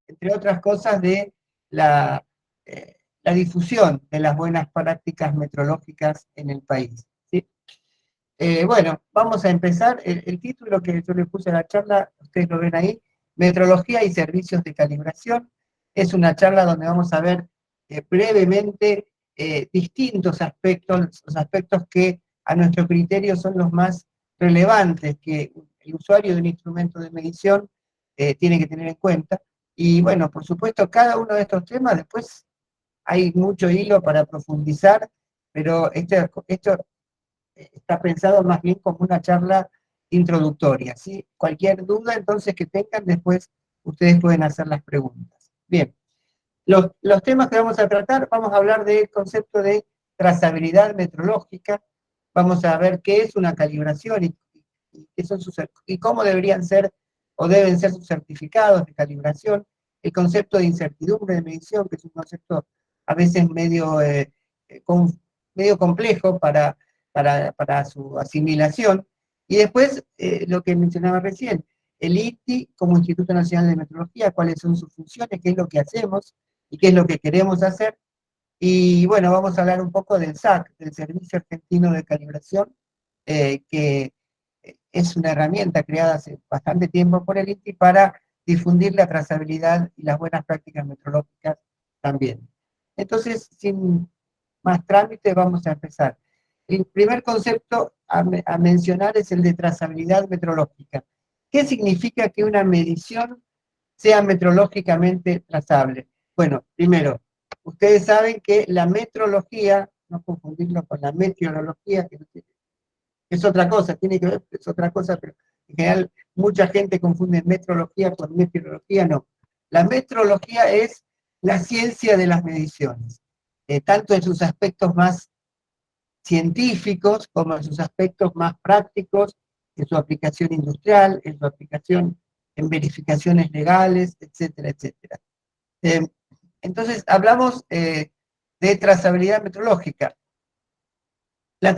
Entre otras cosas, de la, la difusión de las buenas prácticas metrológicas en el país, ¿sí? Bueno, vamos a empezar. El título que yo le puse a la charla, ustedes lo ven ahí, Metrología y Servicios de Calibración. Es una charla donde vamos a ver brevemente distintos aspectos, los aspectos que a nuestro criterio son los más relevantes que el usuario de un instrumento de medición tiene que tener en cuenta. Y bueno, por supuesto, cada uno de estos temas, después hay mucho hilo para profundizar, pero esto está pensado más bien como una charla introductoria, ¿sí? Cualquier duda entonces que tengan, después ustedes pueden hacer las preguntas. Bien, los temas que vamos a tratar, vamos a hablar del concepto de trazabilidad metrológica, vamos a ver qué es una calibración y cómo deberían ser o deben ser sus certificados de calibración, el concepto de incertidumbre de medición, que es un concepto a veces medio complejo para su asimilación, y después lo que mencionaba recién, el INTI como Instituto Nacional de Metrología, cuáles son sus funciones, qué es lo que hacemos y qué es lo que queremos hacer. Y bueno, vamos a hablar un poco del SAC, del Servicio Argentino de Calibración, que es una herramienta creada hace bastante tiempo por el INTI para difundir la trazabilidad y las buenas prácticas metrológicas también. Entonces, sin más trámite, vamos a empezar. El primer concepto a mencionar es el de trazabilidad metrológica. ¿Qué significa que una medición sea metrológicamente trazable? Bueno, primero, ustedes saben que la metrología, no confundirlo con la meteorología, que es otra cosa, tiene que ver, es otra cosa, pero en general mucha gente confunde metrología con meteorología, no. La metrología es la ciencia de las mediciones, tanto en sus aspectos más científicos como en sus aspectos más prácticos, en su aplicación industrial, en su aplicación en verificaciones legales, etcétera, etcétera. Eh, entonces, hablamos de trazabilidad metrológica. La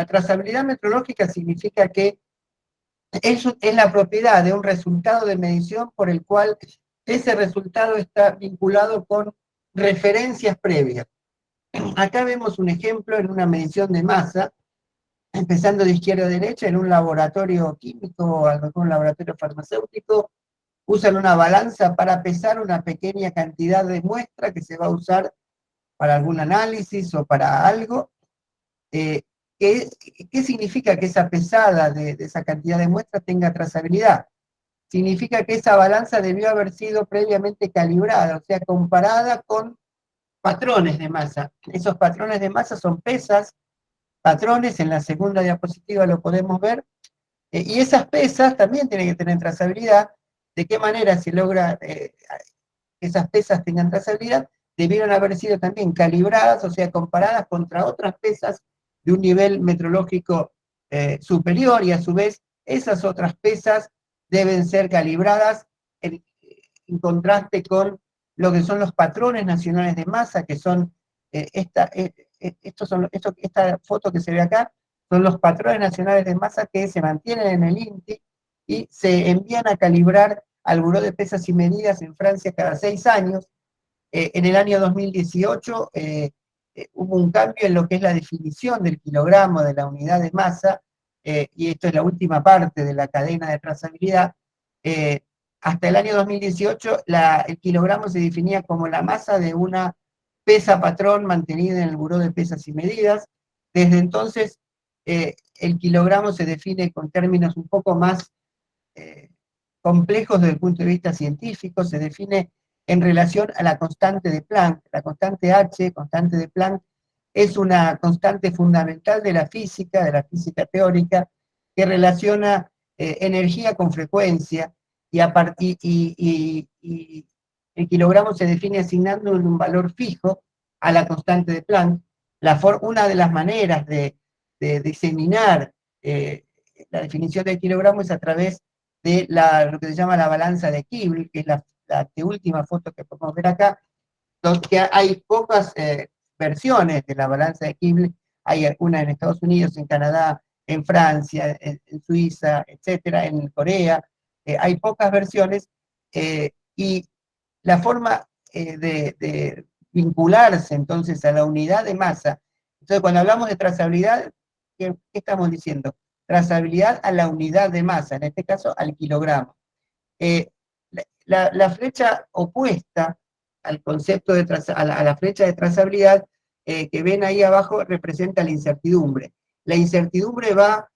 trazabilidad metrológica significa que es la propiedad de un resultado de medición por el cual ese resultado está vinculado con referencias previas. Acá vemos un ejemplo en una medición de masa, empezando de izquierda a derecha, en un laboratorio químico o a lo mejor un laboratorio farmacéutico, usan una balanza para pesar una pequeña cantidad de muestra que se va a usar para algún análisis o para algo. Eh, ¿Qué significa que esa pesada de esa cantidad de muestras tenga trazabilidad? Significa que esa balanza debió haber sido previamente calibrada, o sea, comparada con patrones de masa. Esos patrones de masa son pesas, patrones, en la segunda diapositiva lo podemos ver, y esas pesas también tienen que tener trazabilidad. ¿De qué manera se logra que esas pesas tengan trazabilidad? Debieron haber sido también calibradas, o sea, comparadas contra otras pesas de un nivel metrológico superior, y a su vez esas otras pesas deben ser calibradas en contraste con lo que son los patrones nacionales de masa, que son esta foto que se ve acá, son los patrones nacionales de masa que se mantienen en el INTI y se envían a calibrar al Buró de Pesas y Medidas en Francia cada 6 años. En el año 2018 hubo un cambio en lo que es la definición del kilogramo de la unidad de masa, y esto es la última parte de la cadena de trazabilidad. Eh, Hasta el año 2018 el kilogramo se definía como la masa de una pesa patrón mantenida en el Buró de Pesas y Medidas. Desde entonces, el kilogramo se define con términos un poco más eh, complejos desde el punto de vista científico, se define en relación a la constante de Planck. La constante H, constante de Planck, es una constante fundamental de la física teórica, que relaciona energía con frecuencia, y el kilogramo se define asignando un valor fijo a la constante de Planck. Una de las maneras de diseminar la definición del kilogramo es a través de lo que se llama la balanza de Kibble, que es la última foto que podemos ver acá, donde hay pocas versiones de la balanza de Kibble. Hay una en Estados Unidos, en Canadá, en Francia, en Suiza, etcétera, en Corea. Hay pocas versiones, y la forma de vincularse entonces a la unidad de masa. Entonces, cuando hablamos de trazabilidad, ¿qué estamos diciendo? Trazabilidad a la unidad de masa, en este caso al kilogramo. Eh, la flecha opuesta al concepto de a la flecha de trazabilidad que ven ahí abajo representa la incertidumbre. La incertidumbre va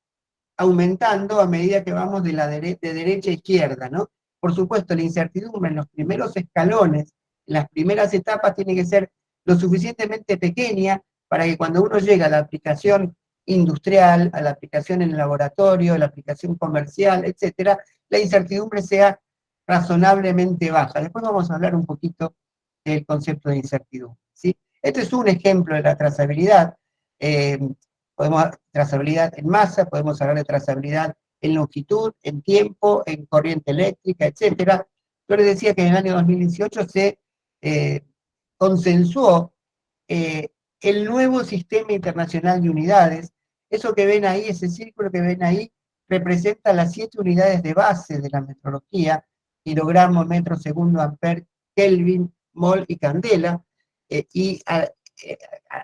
aumentando a medida que vamos de derecha a izquierda, ¿no? Por supuesto, la incertidumbre en los primeros escalones, en las primeras etapas, tiene que ser lo suficientemente pequeña para que cuando uno llega a la aplicación industrial, a la aplicación en el laboratorio, a la aplicación comercial, etcétera, la incertidumbre sea razonablemente baja. Después vamos a hablar un poquito del concepto de incertidumbre, ¿sí? Este es un ejemplo de la trazabilidad. Podemos trazabilidad en masa, podemos hablar de trazabilidad en longitud, en tiempo, en corriente eléctrica, etcétera. Yo les decía que en el año 2018 se consensuó el nuevo sistema internacional de unidades. Eso que ven ahí, ese círculo que ven ahí, representa las 7 unidades de base de la metrología: kilogramo, metro, segundo, amper, Kelvin, mol y candela.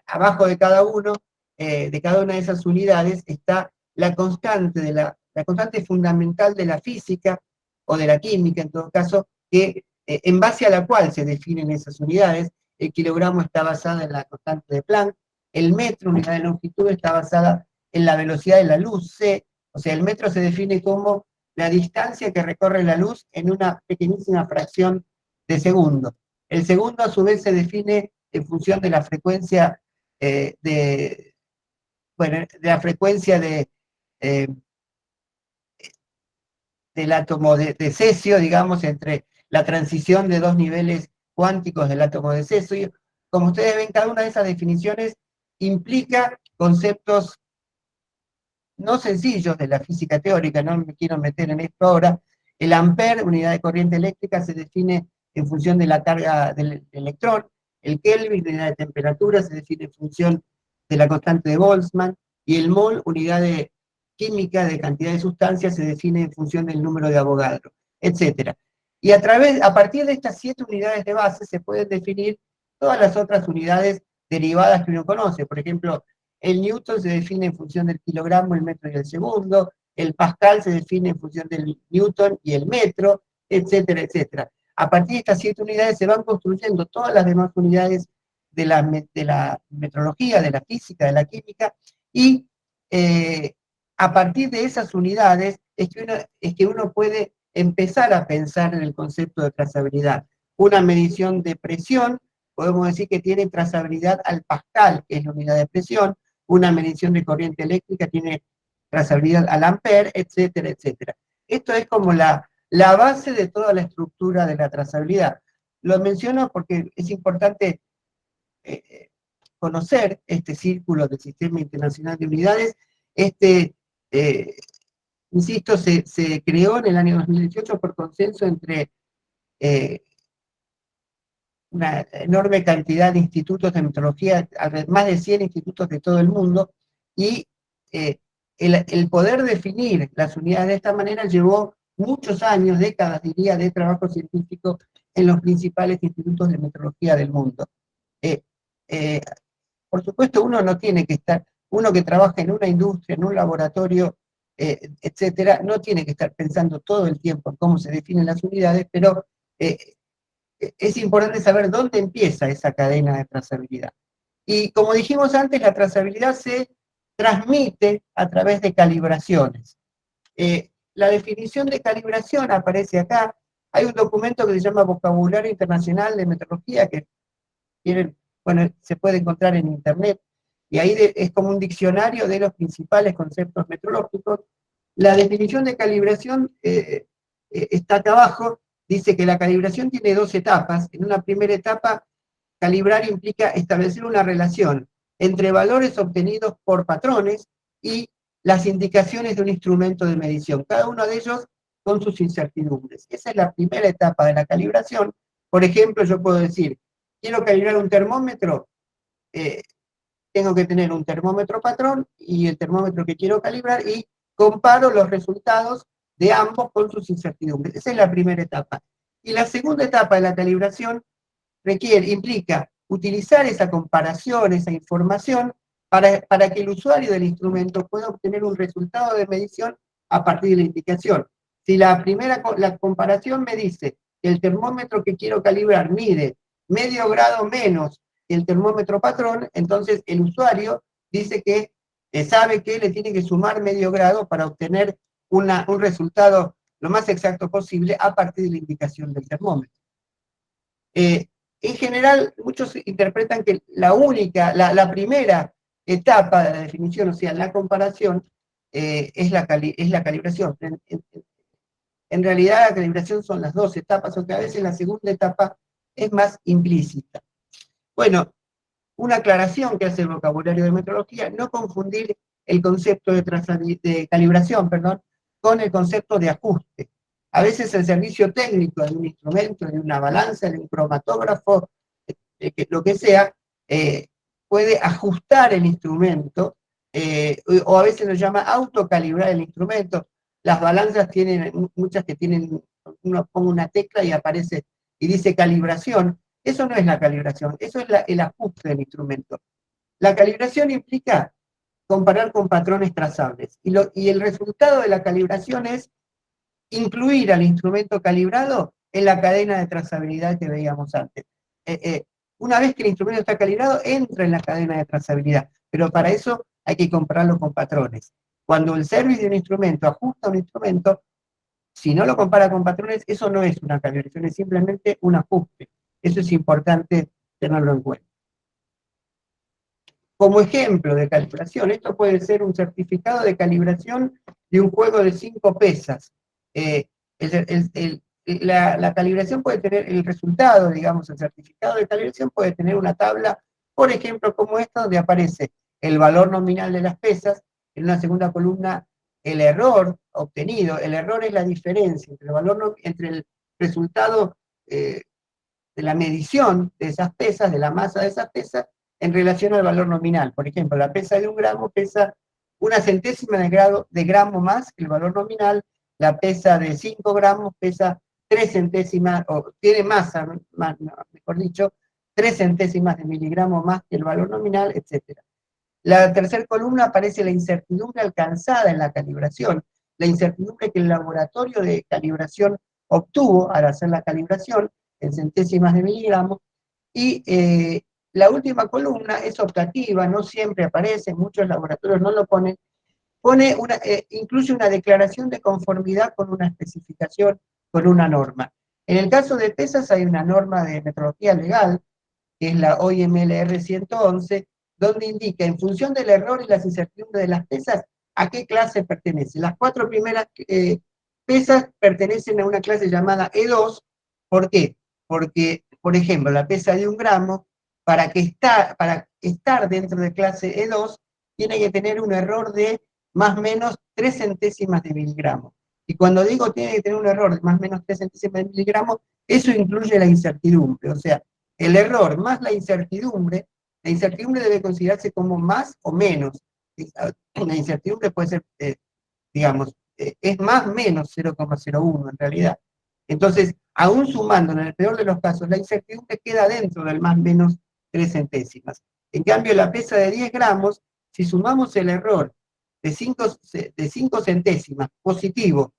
Abajo de cada uno, de cada una de esas unidades, está la constante, la constante fundamental de la física, o de la química en todo caso, que en base a la cual se definen esas unidades. El kilogramo está basado en la constante de Planck, el metro, unidad de longitud, está basada en la velocidad de la luz, c, o sea, el metro se define como la distancia que recorre la luz en una pequeñísima fracción de segundo. El segundo, a su vez, se define en función de la frecuencia bueno, de la frecuencia eh, del átomo de cesio, digamos, entre la transición de dos niveles cuánticos del átomo de cesio. Como ustedes ven, cada una de esas definiciones implica conceptos no sencillos de la física teórica, no me quiero meter en esto ahora. El amper, unidad de corriente eléctrica, se define en función de la carga del electrón. El Kelvin, unidad de temperatura, se define en función de la constante de Boltzmann. Y el mol, unidad de química de cantidad de sustancias, se define en función del número de Avogadro, etc. Y a partir de estas 7 unidades de base se pueden definir todas las otras unidades derivadas que uno conoce. Por ejemplo, el newton se define en función del kilogramo, el metro y el segundo. El pascal se define en función del newton y el metro, etcétera, etcétera. A partir de estas 7 unidades se van construyendo todas las demás unidades de la metrología, de la física, de la química, y a partir de esas unidades es que uno puede empezar a pensar en el concepto de trazabilidad. Una medición de presión, podemos decir que tiene trazabilidad al pascal, que es la unidad de presión. Una medición de corriente eléctrica tiene trazabilidad al amper, etcétera, etcétera. Esto es como la base de toda la estructura de la trazabilidad. Lo menciono porque es importante conocer este círculo del Sistema Internacional de Unidades. Eh, insisto, se creó en el año 2018 por consenso entre una enorme cantidad de institutos de metrología, más de 100 institutos de todo el mundo, y el poder definir las unidades de esta manera llevó muchos años, décadas diría, de trabajo científico en los principales institutos de metrología del mundo. Eh, eh, por supuesto, uno no tiene que estar, uno que trabaja en una industria, en un laboratorio, etcétera, no tiene que estar pensando todo el tiempo en cómo se definen las unidades, pero es importante saber dónde empieza esa cadena de trazabilidad. Y como dijimos antes, la trazabilidad se transmite a través de calibraciones. La definición de calibración aparece acá. Hay un documento que se llama Vocabulario Internacional de Metrología, que bueno, se puede encontrar en internet, y ahí es como un diccionario de los principales conceptos metrológicos. La definición de calibración está acá abajo. Dice que la calibración tiene 2 etapas. En una primera etapa, calibrar implica establecer una relación entre valores obtenidos por patrones y las indicaciones de un instrumento de medición, cada uno de ellos con sus incertidumbres. Esa es la primera etapa de la calibración. Por ejemplo, yo puedo decir, quiero calibrar un termómetro, tengo que tener un termómetro patrón y el termómetro que quiero calibrar y comparo los resultados de ambos con sus incertidumbres. Esa es la primera etapa. Y la segunda etapa de la calibración implica utilizar esa comparación, esa información, para que el usuario del instrumento pueda obtener un resultado de medición a partir de la indicación. Si la comparación me dice que el termómetro que quiero calibrar mide medio grado menos que el termómetro patrón, entonces el usuario dice que sabe que le tiene que sumar medio grado para obtener un resultado lo más exacto posible a partir de la indicación del termómetro. En general, muchos interpretan que la primera etapa de la definición, o sea, la comparación, es la calibración. En realidad, la calibración son las dos etapas, aunque a veces la segunda etapa es más implícita. Bueno, una aclaración que hace el vocabulario de metrología: no confundir el concepto de calibración, con el concepto de ajuste. A veces el servicio técnico de un instrumento, de una balanza, de un cromatógrafo, lo que sea, puede ajustar el instrumento, o a veces lo llama autocalibrar el instrumento. Las balanzas tienen, muchas que tienen, uno pone una tecla y aparece y dice calibración. Eso no es la calibración, eso es el ajuste del instrumento. La calibración implica comparar con patrones trazables, y el resultado de la calibración es incluir al instrumento calibrado en la cadena de trazabilidad que veíamos antes. Una vez que el instrumento está calibrado, entra en la cadena de trazabilidad, pero para eso hay que compararlo con patrones. Cuando el service de un instrumento ajusta un instrumento, si no lo compara con patrones, eso no es una calibración, es simplemente un ajuste. Eso es importante tenerlo en cuenta. Como ejemplo de calibración, esto puede ser un certificado de calibración de un juego de 5 pesas. La calibración puede tener el resultado, digamos, el certificado de calibración puede tener una tabla, por ejemplo, como esta, donde aparece el valor nominal de las pesas, en una segunda columna el error obtenido. El error es la diferencia entre el resultado de la medición de esas pesas, de la masa de esas pesas, en relación al valor nominal. Por ejemplo, la pesa de 1 gramo pesa 1/100 de gramo más que el valor nominal. La pesa de 5 gramos pesa 3 centésimas, o tiene masa, mejor dicho, 3 centésimas de miligramo más que el valor nominal, etc. La tercera columna aparece la incertidumbre alcanzada en la calibración, la incertidumbre que el laboratorio de calibración obtuvo al hacer la calibración en centésimas de miligramos. Y la última columna es optativa, no siempre aparece, muchos laboratorios no lo ponen, incluye una declaración de conformidad con una especificación, con una norma. En el caso de pesas hay una norma de metrología legal, que es la OIMLR 111, donde indica, en función del error y las incertidumbres de las pesas, a qué clase pertenece. Las 4 primeras pesas pertenecen a una clase llamada E2. ¿Por qué? Porque, por ejemplo, la pesa de 1 gramo, para estar dentro de clase E2, tiene que tener un error de más o menos 3 centésimas de miligramo. Y cuando digo tiene que tener un error de más o menos 3 centésimas de miligramo, eso incluye la incertidumbre. O sea, el error más la incertidumbre debe considerarse como más o menos. La incertidumbre puede ser, digamos, es más o menos 0,01 en realidad. Entonces, aún sumando, en el peor de los casos, la incertidumbre queda dentro del más o menos 3 centésimas. En cambio, la pesa de 10 gramos, si sumamos el error de 5 centésimas positivo,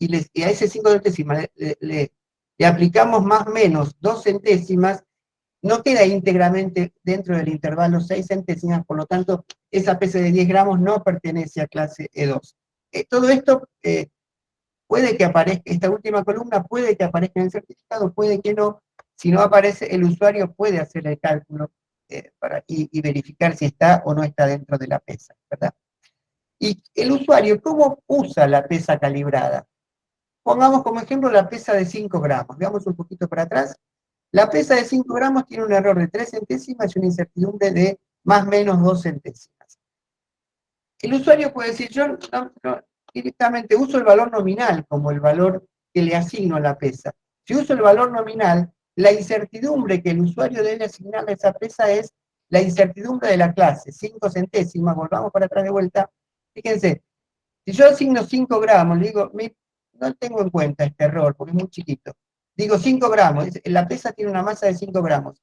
y a ese 5 centésimas le aplicamos más o menos 2 centésimas, no queda íntegramente dentro del intervalo 6 centésimas, por lo tanto, esa pesa de 10 gramos no pertenece a clase E2. Todo esto puede que aparezca, esta última columna puede que aparezca en el certificado, puede que no. Si no aparece, el usuario puede hacer el cálculo y verificar si está o no está dentro de la pesa, ¿verdad? Y el usuario, ¿cómo usa la pesa calibrada? Pongamos como ejemplo la pesa de 5 gramos. Veamos un poquito para atrás. La pesa de 5 gramos tiene un error de 3 centésimas y una incertidumbre de más o menos 2 centésimas. El usuario puede decir, yo directamente uso el valor nominal como el valor que le asigno a la pesa. Si uso el valor nominal, la incertidumbre que el usuario debe asignarle a esa pesa es la incertidumbre de la clase, 5 centésimas, volvamos para atrás de vuelta, fíjense, si yo asigno 5 gramos, digo, no tengo en cuenta este error, porque es muy chiquito, digo 5 gramos, la pesa tiene una masa de 5 gramos,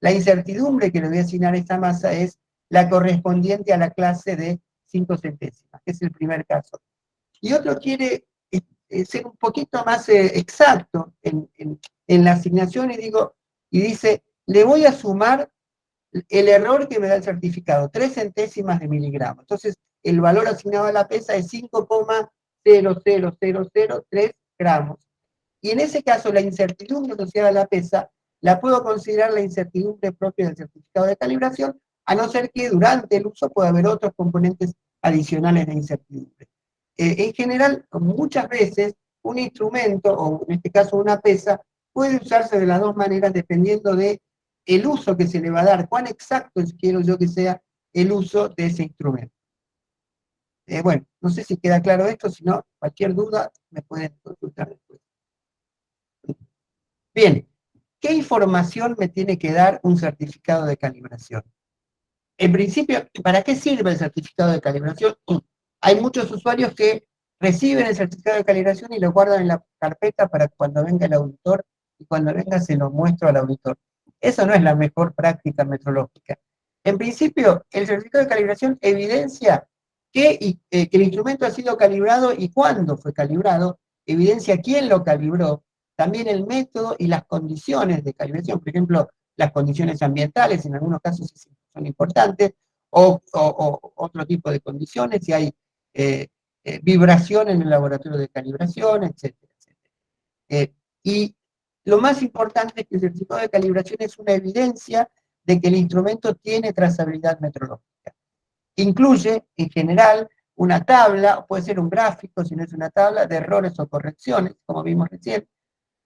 la incertidumbre que le voy a asignar a esta masa es la correspondiente a la clase de 5 centésimas, que es el primer caso. Y otro quiere ser un poquito más exacto en la asignación y dice, le voy a sumar el error que me da el certificado, 3 centésimas de miligramo. Entonces, el valor asignado a la pesa es 5,00003 gramos. Y en ese caso, la incertidumbre asociada a la pesa la puedo considerar la incertidumbre propia del certificado de calibración, a no ser que durante el uso pueda haber otros componentes adicionales de incertidumbre. En general, muchas veces, un instrumento, o en este caso una pesa, puede usarse de las dos maneras dependiendo de el uso que se le va a dar, cuán exacto quiero yo que sea el uso de ese instrumento. Bueno, no sé si queda claro esto, si no, cualquier duda me pueden consultar después. Bien, ¿qué información me tiene que dar un certificado de calibración? En principio, ¿para qué sirve el certificado de calibración? Hay muchos usuarios que reciben el certificado de calibración y lo guardan en la carpeta para cuando venga el auditor y cuando venga se lo muestro al auditor. Eso no es la mejor práctica metrológica. En principio, el certificado de calibración evidencia que el instrumento ha sido calibrado y cuándo fue calibrado, evidencia quién lo calibró, también el método y las condiciones de calibración, por ejemplo, las condiciones ambientales, en algunos casos son importantes, o otro tipo de condiciones, si hay vibración en el laboratorio de calibración, etcétera, etcétera. Y lo más importante es que el certificado de calibración es una evidencia de que el instrumento tiene trazabilidad metrológica. Incluye, en general, una tabla, puede ser un gráfico, si no es una tabla, de errores o correcciones, como vimos recién,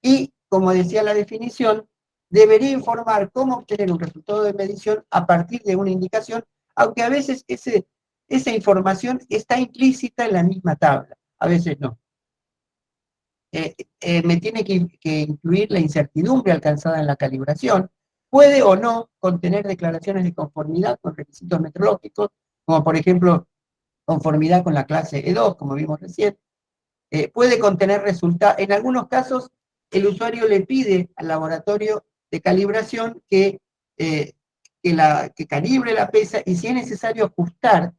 y, como decía la definición, debería informar cómo obtener un resultado de medición a partir de una indicación, aunque a veces esa información está implícita en la misma tabla, a veces no. Me tiene que incluir la incertidumbre alcanzada en la calibración, puede o no contener declaraciones de conformidad con requisitos metrológicos, como por ejemplo, conformidad con la clase E2, como vimos recién, puede contener resultados. En algunos casos, el usuario le pide al laboratorio de calibración que calibre la pesa y si es necesario ajustar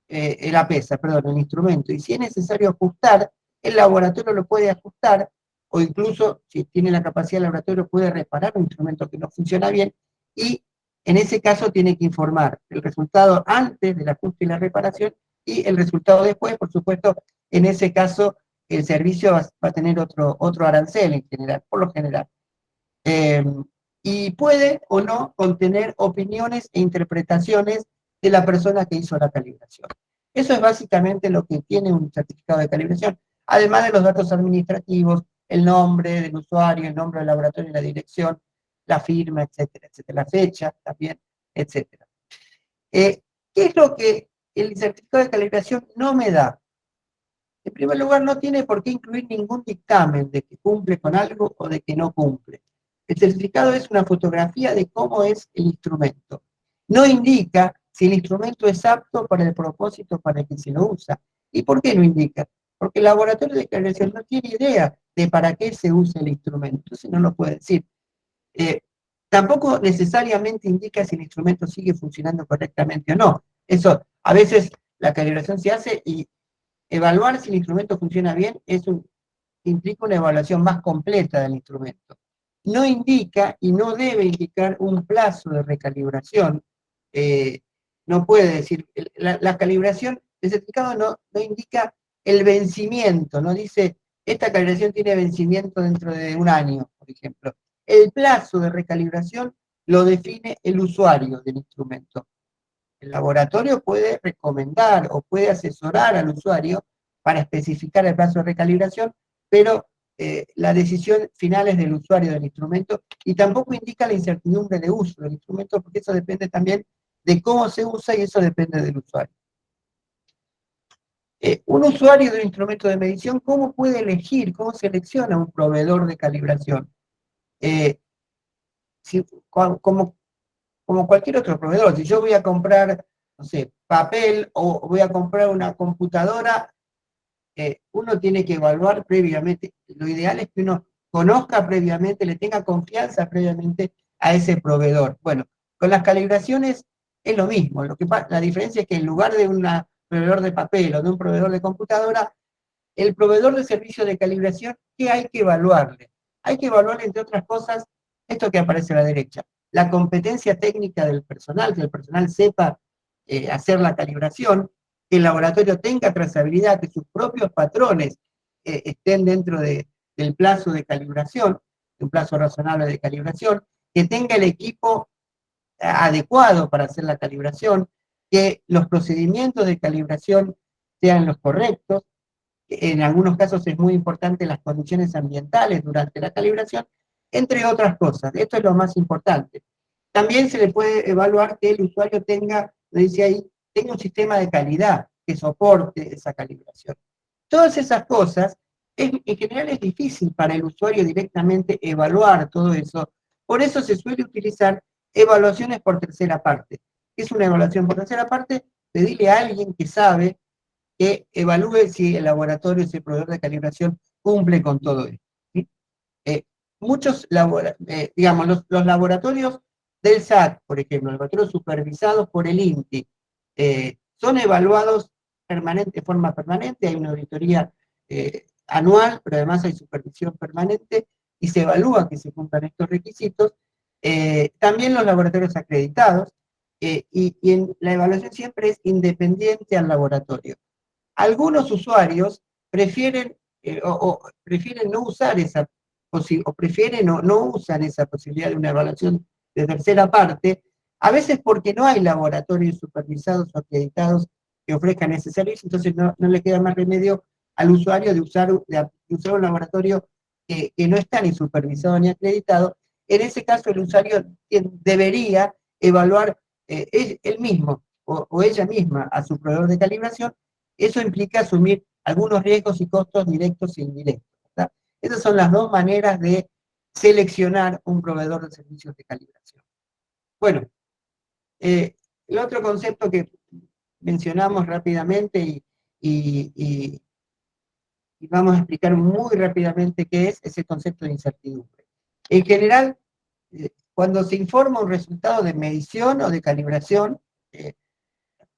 la pesa, perdón, el instrumento, y si es necesario ajustar, el laboratorio lo puede ajustar, o incluso, si tiene la capacidad, el laboratorio puede reparar un instrumento que no funciona bien, y en ese caso tiene que informar el resultado antes del ajuste y la reparación, y el resultado después, por supuesto, en ese caso el servicio va a tener otro arancel en general, por lo general. Y puede o no contener opiniones e interpretaciones de la persona que hizo la calibración. Eso es básicamente lo que tiene un certificado de calibración, además de los datos administrativos, el nombre del usuario, el nombre del laboratorio y la dirección, la firma, etcétera, etcétera, la fecha también, etcétera. ¿Qué es lo que el certificado de calibración no me da? En primer lugar, no tiene por qué incluir ningún dictamen de que cumple con algo o de que no cumple. El certificado es una fotografía de cómo es el instrumento. No indica si el instrumento es apto para el propósito para el que se lo usa. ¿Y por qué no indica? Porque el laboratorio de calibración no tiene idea de para qué se usa el instrumento, entonces no lo puede decir. Tampoco necesariamente indica si el instrumento sigue funcionando correctamente o no. Eso, a veces la calibración se hace y evaluar si el instrumento funciona bien implica una evaluación más completa del instrumento. No indica y no debe indicar un plazo de recalibración. No puede decir, la calibración, el certificado no indica el vencimiento, no dice, esta calibración tiene vencimiento dentro de un año, por ejemplo. El plazo de recalibración lo define el usuario del instrumento. El laboratorio puede recomendar o puede asesorar al usuario para especificar el plazo de recalibración, pero la decisión final es del usuario del instrumento y tampoco indica la incertidumbre de uso del instrumento porque eso depende también de cómo se usa y eso depende del usuario. Un usuario de un instrumento de medición, ¿cómo puede elegir, cómo selecciona un proveedor de calibración? Como como cualquier otro proveedor. Si yo voy a comprar, no sé, papel o voy a comprar una computadora, uno tiene que evaluar previamente. Lo ideal es que uno conozca previamente, le tenga confianza previamente a ese proveedor. Bueno, con las calibraciones es lo mismo. La diferencia es que en lugar de un proveedor de papel o de un proveedor de computadora, el proveedor de servicio de calibración, ¿qué hay que evaluarle? Hay que evaluar, entre otras cosas, esto que aparece a la derecha, la competencia técnica del personal, que el personal sepa hacer la calibración, que el laboratorio tenga trazabilidad, que sus propios patrones estén dentro del plazo de calibración, de un plazo razonable de calibración, que tenga el equipo adecuado para hacer la calibración, que los procedimientos de calibración sean los correctos. En algunos casos es muy importante las condiciones ambientales durante la calibración, entre otras cosas. Esto es lo más importante. También se le puede evaluar que el usuario tenga, lo dice ahí, tenga un sistema de calidad que soporte esa calibración. Todas esas cosas, en general es difícil para el usuario directamente evaluar todo eso. Por eso se suele utilizar evaluaciones por tercera parte. ¿Qué es una evaluación por tercera parte? Pedirle a alguien que sabe que evalúe si el laboratorio, ese proveedor de calibración, cumple con todo esto. ¿Sí? Eh, digamos, los laboratorios del SAT, por ejemplo, los laboratorios supervisados por el INTI, son evaluados de forma permanente, hay una auditoría anual, pero además hay supervisión permanente y se evalúa que se cumplan estos requisitos. También los laboratorios acreditados, y la evaluación siempre es independiente al laboratorio. Algunos usuarios prefieren, prefieren no usar esa o prefieren o no usan esa posibilidad de una evaluación de tercera parte, a veces porque no hay laboratorios supervisados o acreditados que ofrezcan ese servicio, entonces no le queda más remedio al usuario de usar un laboratorio que no está ni supervisado ni acreditado. En ese caso, el usuario debería evaluar él mismo o ella misma a su proveedor de calibración. Eso implica asumir algunos riesgos y costos directos e indirectos, ¿verdad? Esas son las dos maneras de seleccionar un proveedor de servicios de calibración. Bueno, el otro concepto que mencionamos rápidamente y vamos a explicar muy rápidamente qué es el concepto de incertidumbre. En general, cuando se informa un resultado de medición o de calibración,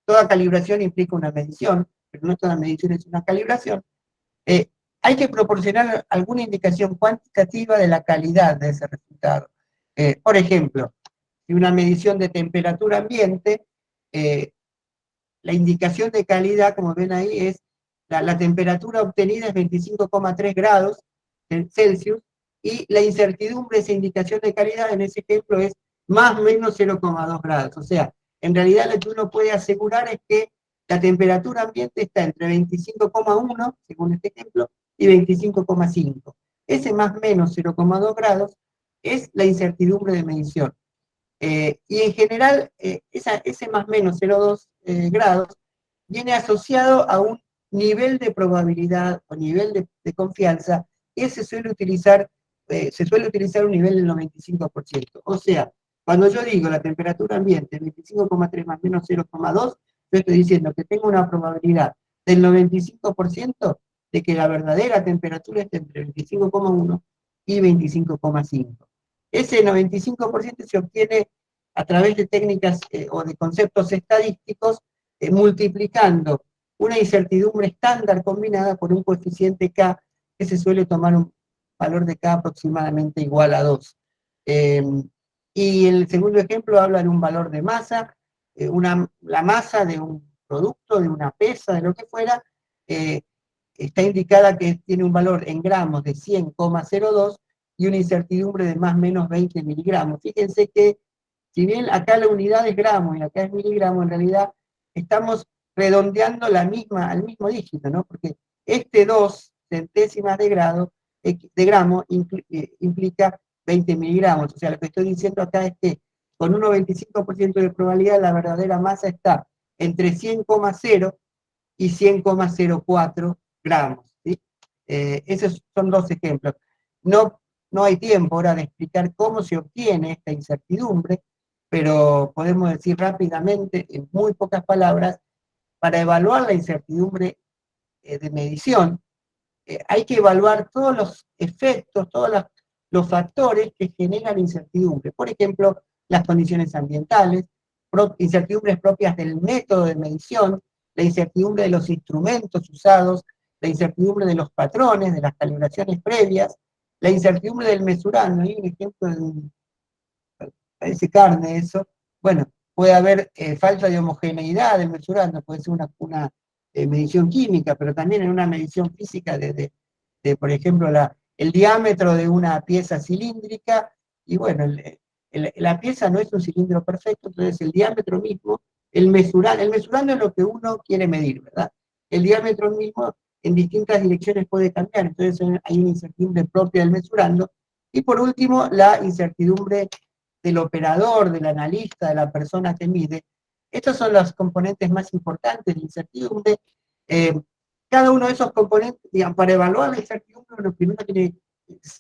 toda calibración implica una medición, pero no toda medición es una calibración. Eh, Hay que proporcionar alguna indicación cuantitativa de la calidad de ese resultado. Por ejemplo, si una medición de temperatura ambiente, eh, la indicación de calidad, como ven ahí, es la temperatura obtenida es 25,3 grados Celsius, y la incertidumbre, esa indicación de calidad en ese ejemplo es más o menos 0,2 grados. O sea, en realidad lo que uno puede asegurar es que la temperatura ambiente está entre 25,1, según este ejemplo, y 25,5. Ese más o menos 0,2 grados es la incertidumbre de medición. Y en general, ese más o menos 0,2 grados viene asociado a un nivel de probabilidad o nivel de confianza que se suele utilizar un nivel del 95%. O sea, cuando yo digo la temperatura ambiente es 25,3 más menos 0,2, yo estoy diciendo que tengo una probabilidad del 95% de que la verdadera temperatura esté entre 25,1 y 25,5. Ese 95% se obtiene a través de técnicas o de conceptos estadísticos, multiplicando una incertidumbre estándar combinada por un coeficiente K, que se suele tomar un valor de K aproximadamente igual a 2. Y el segundo ejemplo habla de un valor de masa, la masa de un producto, de una pesa, de lo que fuera, está indicada que tiene un valor en gramos de 100,02 y una incertidumbre de más o menos 20 miligramos. Fíjense que si bien acá la unidad es gramo y acá es miligramo, en realidad estamos redondeando al mismo dígito, ¿no? Porque este 2 centésimas de gramo implica 20 miligramos. O sea, lo que estoy diciendo acá es que con un 95% de probabilidad la verdadera masa está entre 100,0 y 100,04 gramos. ¿Sí? Esos son dos ejemplos. No hay tiempo ahora de explicar cómo se obtiene esta incertidumbre, pero podemos decir rápidamente, en muy pocas palabras, para evaluar la incertidumbre de medición, hay que evaluar todos los efectos, los factores que generan incertidumbre. Por ejemplo, las condiciones ambientales, incertidumbres propias del método de medición, la incertidumbre de los instrumentos usados, la incertidumbre de los patrones, de las calibraciones previas, la incertidumbre del mesurando. Hay un ejemplo de parece carne eso. Bueno, puede haber falta de homogeneidad del mesurando, puede ser una medición química, pero también en una medición física por ejemplo, el diámetro de una pieza cilíndrica, y bueno, la pieza no es un cilindro perfecto, entonces el diámetro mismo, el mesurando es lo que uno quiere medir, ¿verdad? El diámetro mismo en distintas direcciones puede cambiar, entonces hay una incertidumbre propia del mesurando, y por último, la incertidumbre del operador, del analista, de la persona que mide. Estos son los componentes más importantes de incertidumbre. Eh, Cada uno de esos componentes, digamos, para evaluar la incertidumbre, lo primero tiene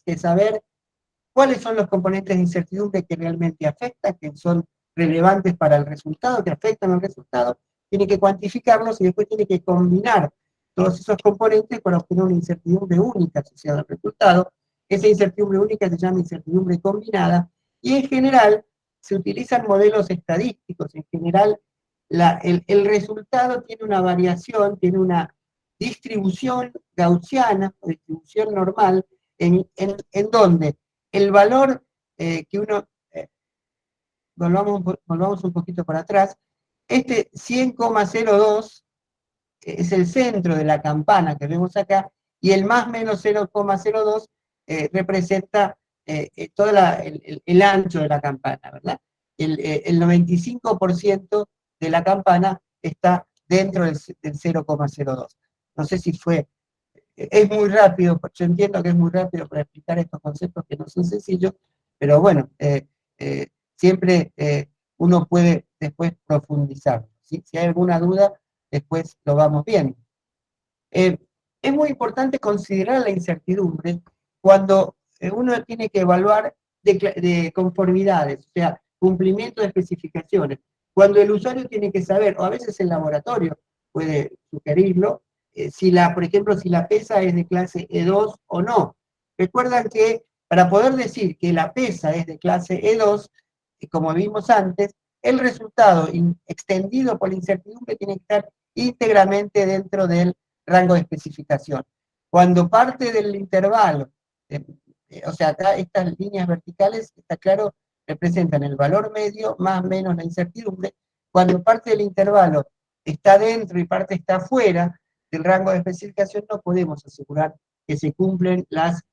que saber cuáles son los componentes de incertidumbre que realmente afectan, que son relevantes para el resultado, que afectan al resultado, tiene que cuantificarlos y después tiene que combinar todos esos componentes para obtener una incertidumbre única asociada al resultado. Esa incertidumbre única se llama incertidumbre combinada y en general se utilizan modelos estadísticos. En general, el resultado tiene una variación, tiene una distribución gaussiana o distribución normal en donde el valor que uno, volvamos un poquito para atrás, este 100,02 es el centro de la campana que vemos acá, y el más menos 0,02 representa todo el ancho de la campana, ¿verdad? El 95% de la campana está dentro del 0,02. No sé si fue es muy rápido, yo entiendo que es muy rápido para explicar estos conceptos que no son sencillos, pero bueno, siempre uno puede después profundizar. ¿Sí? Si hay alguna duda, después lo vamos viendo. Eh, es muy importante considerar la incertidumbre cuando uno tiene que evaluar de conformidades, o sea, cumplimiento de especificaciones. Cuando el usuario tiene que saber, o a veces el laboratorio puede sugerirlo, por ejemplo, si la pesa es de clase E2 o no. Recuerdan que para poder decir que la pesa es de clase E2, como vimos antes, el resultado extendido por la incertidumbre tiene que estar íntegramente dentro del rango de especificación. Cuando parte del intervalo, o sea, acá estas líneas verticales, está claro, representan el valor medio más o menos la incertidumbre. Cuando parte del intervalo está dentro y parte está fuera del rango de especificación, no podemos asegurar que se cumplen las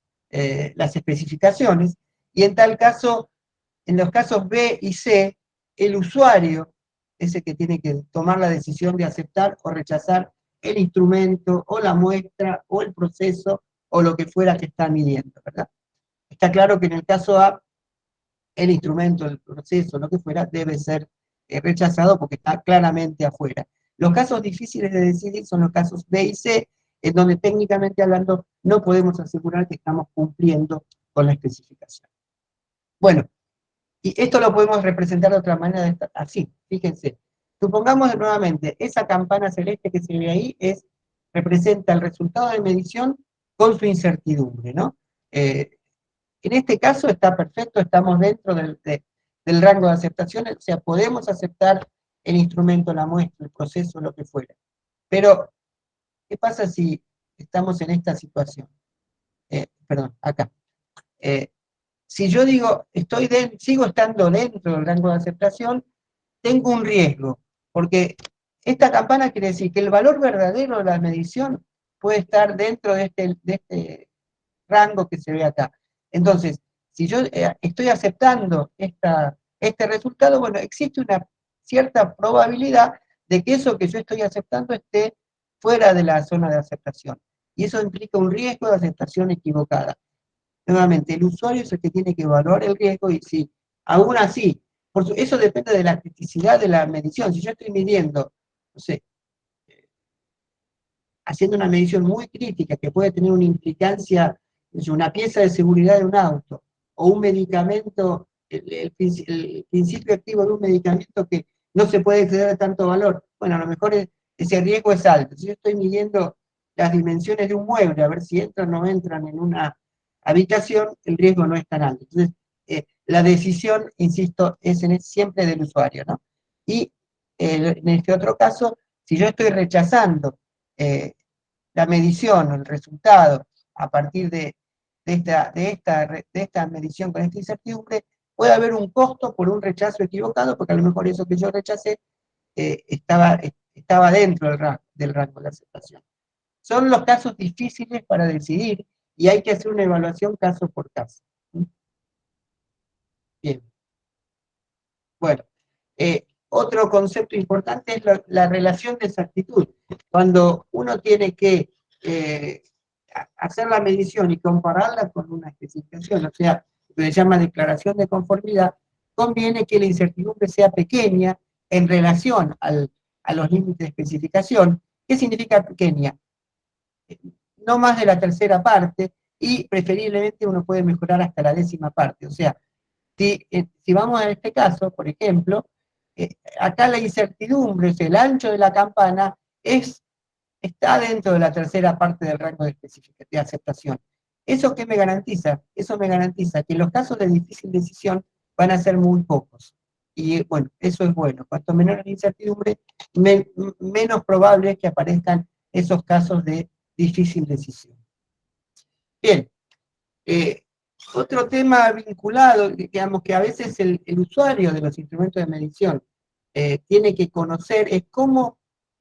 especificaciones, y en tal caso, en los casos B y C, el usuario es el que tiene que tomar la decisión de aceptar o rechazar el instrumento, o la muestra, o el proceso, o lo que fuera que está midiendo, ¿verdad? Está claro que en el caso A, el instrumento, el proceso, lo que fuera, debe ser rechazado porque está claramente afuera. Los casos difíciles de decidir son los casos B y C, en donde técnicamente hablando no podemos asegurar que estamos cumpliendo con la especificación. Bueno, y esto lo podemos representar de otra manera, así, fíjense. Supongamos nuevamente, esa campana celeste que se ve ahí representa el resultado de medición con su incertidumbre, ¿no? En este caso está perfecto, estamos dentro del rango de aceptación, o sea, podemos aceptar el instrumento, la muestra, el proceso, lo que fuera. Pero, ¿qué pasa si estamos en esta situación? Perdón, acá. Si yo digo, sigo estando dentro del rango de aceptación, tengo un riesgo, porque esta campana quiere decir que el valor verdadero de la medición puede estar dentro de este rango que se ve acá. Entonces, si yo estoy aceptando este resultado, bueno, existe una cierta probabilidad de que eso que yo estoy aceptando esté fuera de la zona de aceptación. Y eso implica un riesgo de aceptación equivocada. Nuevamente, el usuario es el que tiene que evaluar el riesgo, y si aún así, eso depende de la criticidad de la medición. Si yo estoy midiendo, no sé, haciendo una medición muy crítica que puede tener una implicancia, una pieza de seguridad de un auto, o un medicamento el principio activo de un medicamento que no se puede exceder de tanto valor. Bueno, a lo mejor ese riesgo es alto. Si yo estoy midiendo las dimensiones de un mueble, a ver si entran o no entran en una habitación, el riesgo no es tan alto. Entonces, la decisión, insisto, es siempre del usuario, ¿no? Y en este otro caso, si yo estoy rechazando eh, la medición o el resultado a partir de esta medición con esta incertidumbre, puede haber un costo por un rechazo equivocado, porque a lo mejor eso que yo rechacé estaba dentro del rango de aceptación. Son los casos difíciles para decidir y hay que hacer una evaluación caso por caso. Bien, bueno. Otro concepto importante es la relación de exactitud. Cuando uno tiene que hacer la medición y compararla con una especificación, o sea, lo que se llama declaración de conformidad, conviene que la incertidumbre sea pequeña en relación a los límites de especificación. ¿Qué significa pequeña? No más de la tercera parte y preferiblemente uno puede mejorar hasta la décima parte. O sea, si vamos a este caso, por ejemplo, acá la incertidumbre, o sea, el ancho de la campana, está dentro de la tercera parte del rango de aceptación. ¿Eso qué me garantiza? Eso me garantiza que los casos de difícil decisión van a ser muy pocos. Y bueno, eso es bueno. Cuanto menor la incertidumbre, menos probable es que aparezcan esos casos de difícil decisión. Bien, eh, otro tema vinculado, digamos que a veces el usuario de los instrumentos de medición tiene que conocer es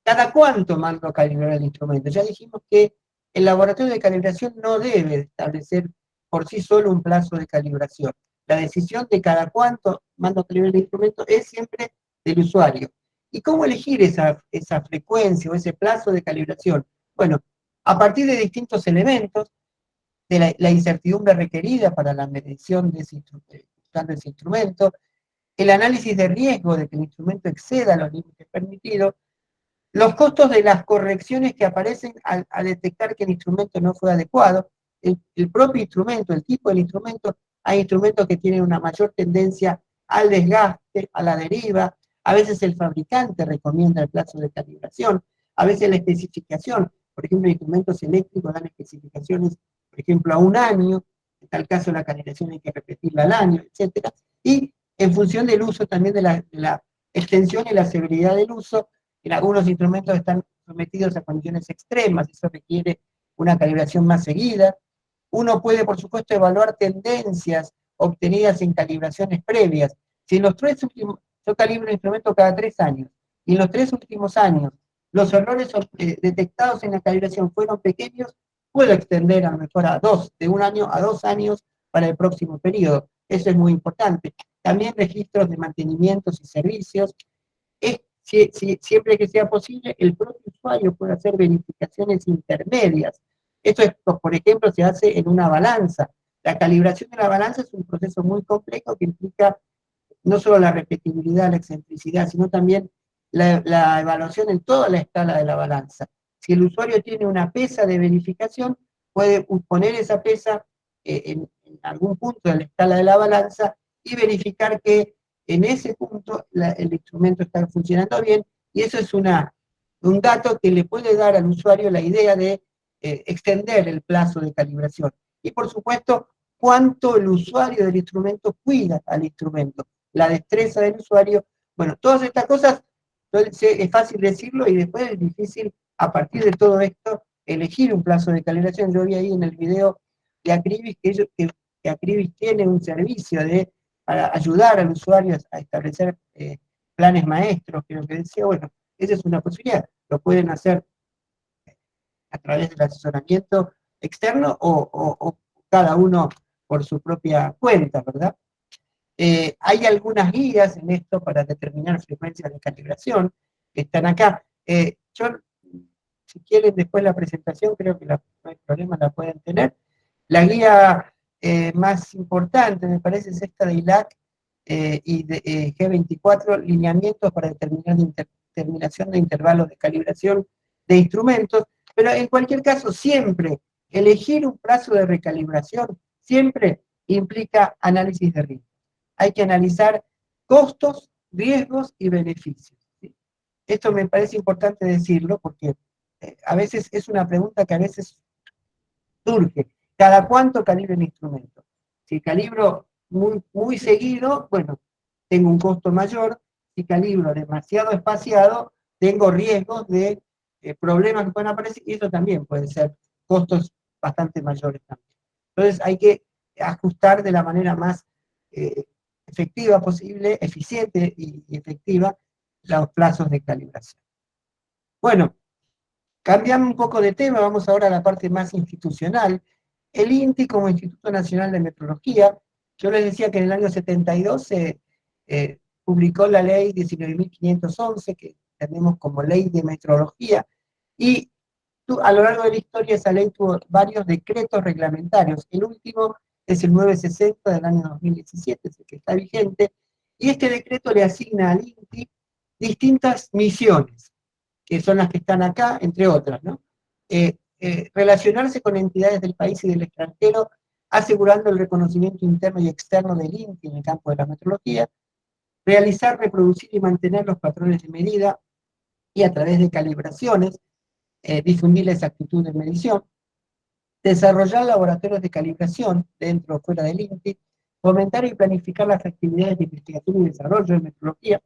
cada cuánto mando a calibrar el instrumento. Ya dijimos que el laboratorio de calibración no debe establecer por sí solo un plazo de calibración. La decisión de cada cuánto mando a calibrar el instrumento es siempre del usuario. ¿Y cómo elegir esa frecuencia o ese plazo de calibración? Bueno, a partir de distintos elementos, de la incertidumbre requerida para la medición de ese instrumento, el análisis de riesgo de que el instrumento exceda los límites permitidos, los costos de las correcciones que aparecen al detectar que el instrumento no fue adecuado, el propio instrumento, el tipo del instrumento. Hay instrumentos que tienen una mayor tendencia al desgaste, a la deriva. A veces el fabricante recomienda el plazo de calibración, a veces la especificación. Por ejemplo, instrumentos eléctricos dan especificaciones, por ejemplo, a un año. En tal caso, la calibración hay que repetirla al año, etc. Y en función del uso también de la extensión y la severidad del uso, en algunos instrumentos están sometidos a condiciones extremas, eso requiere una calibración más seguida. Uno puede, por supuesto, evaluar tendencias obtenidas en calibraciones previas. Si en los 3 últimos, yo calibro un instrumento cada 3 años, y en los 3 últimos años los errores detectados en la calibración fueron pequeños, puedo extender a lo mejor de 1 año a 2 años para el próximo periodo. Eso es muy importante. También registros de mantenimientos y servicios. Siempre que sea posible, el propio usuario puede hacer verificaciones intermedias. Esto es, por ejemplo, se hace en una balanza. La calibración de la balanza es un proceso muy complejo que implica no solo la repetibilidad, la excentricidad, sino también la evaluación en toda la escala de la balanza. Si el usuario tiene una pesa de verificación, puede poner esa pesa en algún punto de la escala de la balanza y verificar que en ese punto el instrumento está funcionando bien, y eso es un dato que le puede dar al usuario la idea de extender el plazo de calibración. Y por supuesto, cuánto el usuario del instrumento cuida al instrumento, la destreza del usuario. Bueno, todas estas cosas es fácil decirlo y después es difícil, a partir de todo esto, elegir un plazo de calibración. Yo vi ahí en el video de Acribis que Acribis tiene un servicio para ayudar al usuario a establecer planes maestros, creo que decía. Bueno, esa es una posibilidad. Lo pueden hacer a través del asesoramiento externo o cada uno por su propia cuenta, ¿verdad? Hay algunas guías en esto para determinar frecuencias de calibración que están acá. Yo, si quieren después la presentación, creo que no hay problema, la pueden tener. La guía más importante, me parece, es esta de ILAC y de G24, lineamientos para determinación de intervalos de calibración de instrumentos, pero en cualquier caso, siempre elegir un plazo de recalibración siempre implica análisis de riesgo. hay que analizar costos, riesgos y beneficios, ¿sí? Esto me parece importante decirlo porque a veces es una pregunta que a veces surge. ¿Cada cuánto calibro un instrumento? Si calibro muy seguido, bueno, tengo un costo mayor. Si calibro demasiado espaciado, tengo riesgos de problemas que pueden aparecer y eso también puede ser costos bastante mayores también. Entonces hay que ajustar de la manera más eh, efectiva posible, eficiente y efectiva los plazos de calibración. Bueno, cambiando un poco de tema, vamos ahora a la parte más institucional. El INTI como Instituto Nacional de Metrología, yo les decía que en el año 72 se publicó la ley 19.511, que tenemos como ley de metrología, y a lo largo de la historia esa ley tuvo varios decretos reglamentarios. El último es el 960 del año 2017, es el que está vigente, y este decreto le asigna al INTI distintas misiones que son las que están acá, entre otras, ¿no? Relacionarse con entidades del país y del extranjero, asegurando el reconocimiento interno y externo del INTI en el campo de la metrología, realizar, reproducir y mantener los patrones de medida y a través de calibraciones, difundir la exactitud de medición, desarrollar laboratorios de calibración dentro o fuera del INTI, fomentar y planificar las actividades de investigación y desarrollo de metrología,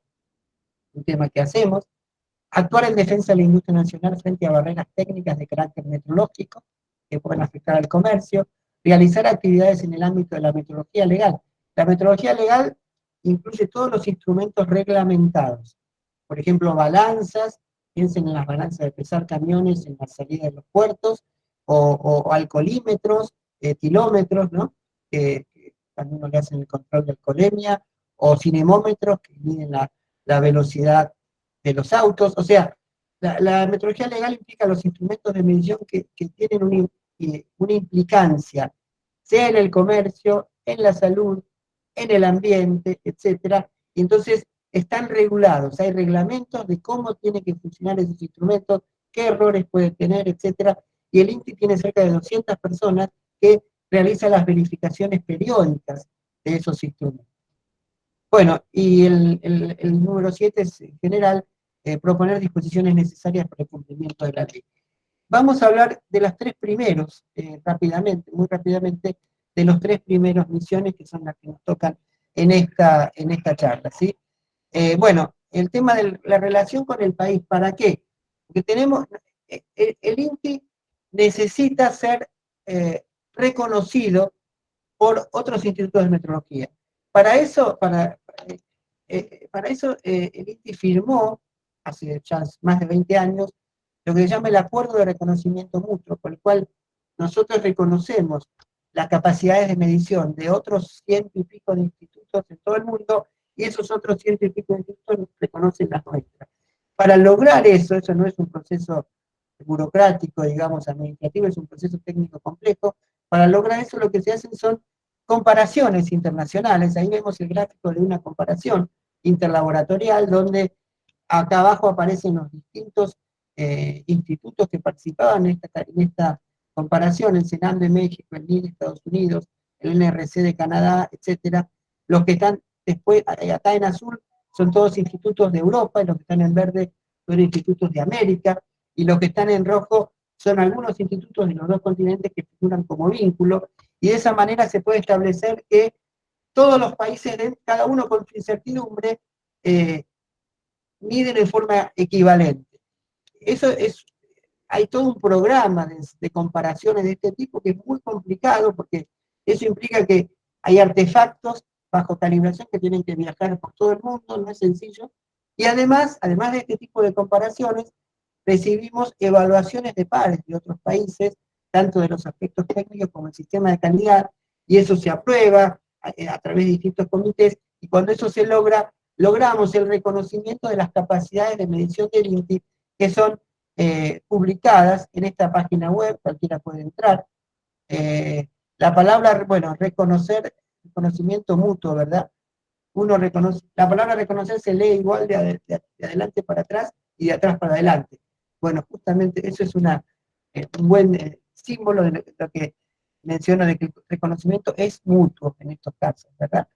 un tema que hacemos, actuar en defensa de la industria nacional frente a barreras técnicas de carácter metrológico que pueden afectar al comercio, realizar actividades en el ámbito de la metrología legal. La metrología legal incluye todos los instrumentos reglamentados, por ejemplo, balanzas, piensen en las balanzas de pesar camiones en la salida de los puertos, o alcoholímetros, etilómetros, ¿no? Que también uno le hacen el control de alcoholemia, o cinemómetros que miden la velocidad de los autos. O sea, la metrología legal implica los instrumentos de medición que tienen una implicancia, sea en el comercio, en la salud, en el ambiente, etcétera. Y entonces están regulados, hay reglamentos de cómo tienen que funcionar esos instrumentos, qué errores pueden tener, etcétera. Y el INTI tiene cerca de 200 personas que realizan las verificaciones periódicas de esos instrumentos. Bueno, y el número 7 es, en general, proponer disposiciones necesarias para el cumplimiento de la ley. Vamos a hablar de las tres primeros, rápidamente, muy rápidamente, de los tres primeros misiones que son las que nos tocan en esta charla, ¿sí? Bueno, el tema de la relación con el país, ¿para qué? Porque tenemos, el INTI necesita ser reconocido por otros institutos de metrología. Para eso el INTI firmó, hace ya más de 20 años, lo que se llama el Acuerdo de Reconocimiento Mutuo, por el cual nosotros reconocemos las capacidades de medición de otros ciento y pico de institutos en todo el mundo, y esos otros ciento y pico de institutos reconocen las nuestras. Para lograr eso no es un proceso burocrático, digamos, administrativo, es un proceso técnico complejo. Para lograr eso lo que se hacen son comparaciones internacionales. Ahí vemos el gráfico de una comparación interlaboratorial donde acá abajo aparecen los distintos institutos que participaban en esta comparación, el CENAM de México, el NIL de Estados Unidos, el NRC de Canadá, etcétera. Los que están después, acá en azul, son todos institutos de Europa, y los que están en verde son institutos de América, y los que están en rojo son algunos institutos de los dos continentes que figuran como vínculo, y de esa manera se puede establecer que todos los países, cada uno con su incertidumbre, miden en forma equivalente. Eso es, hay todo un programa de comparaciones de este tipo que es muy complicado porque eso implica que hay artefactos bajo calibración que tienen que viajar por todo el mundo, no es sencillo. Y además de este tipo de comparaciones, recibimos evaluaciones de pares de otros países, tanto de los aspectos técnicos como el sistema de calidad, y eso se aprueba a través de distintos comités, y cuando eso se logra, logramos el reconocimiento de las capacidades de medición del INTI, que son publicadas en esta página web, cualquiera puede entrar. La palabra, bueno, reconocimiento mutuo, ¿verdad? Uno reconoce, la palabra reconocer se lee igual de adelante para atrás y de atrás para adelante. Bueno, justamente eso es un buen símbolo de lo que menciono, de que el reconocimiento es mutuo en estos casos, ¿verdad?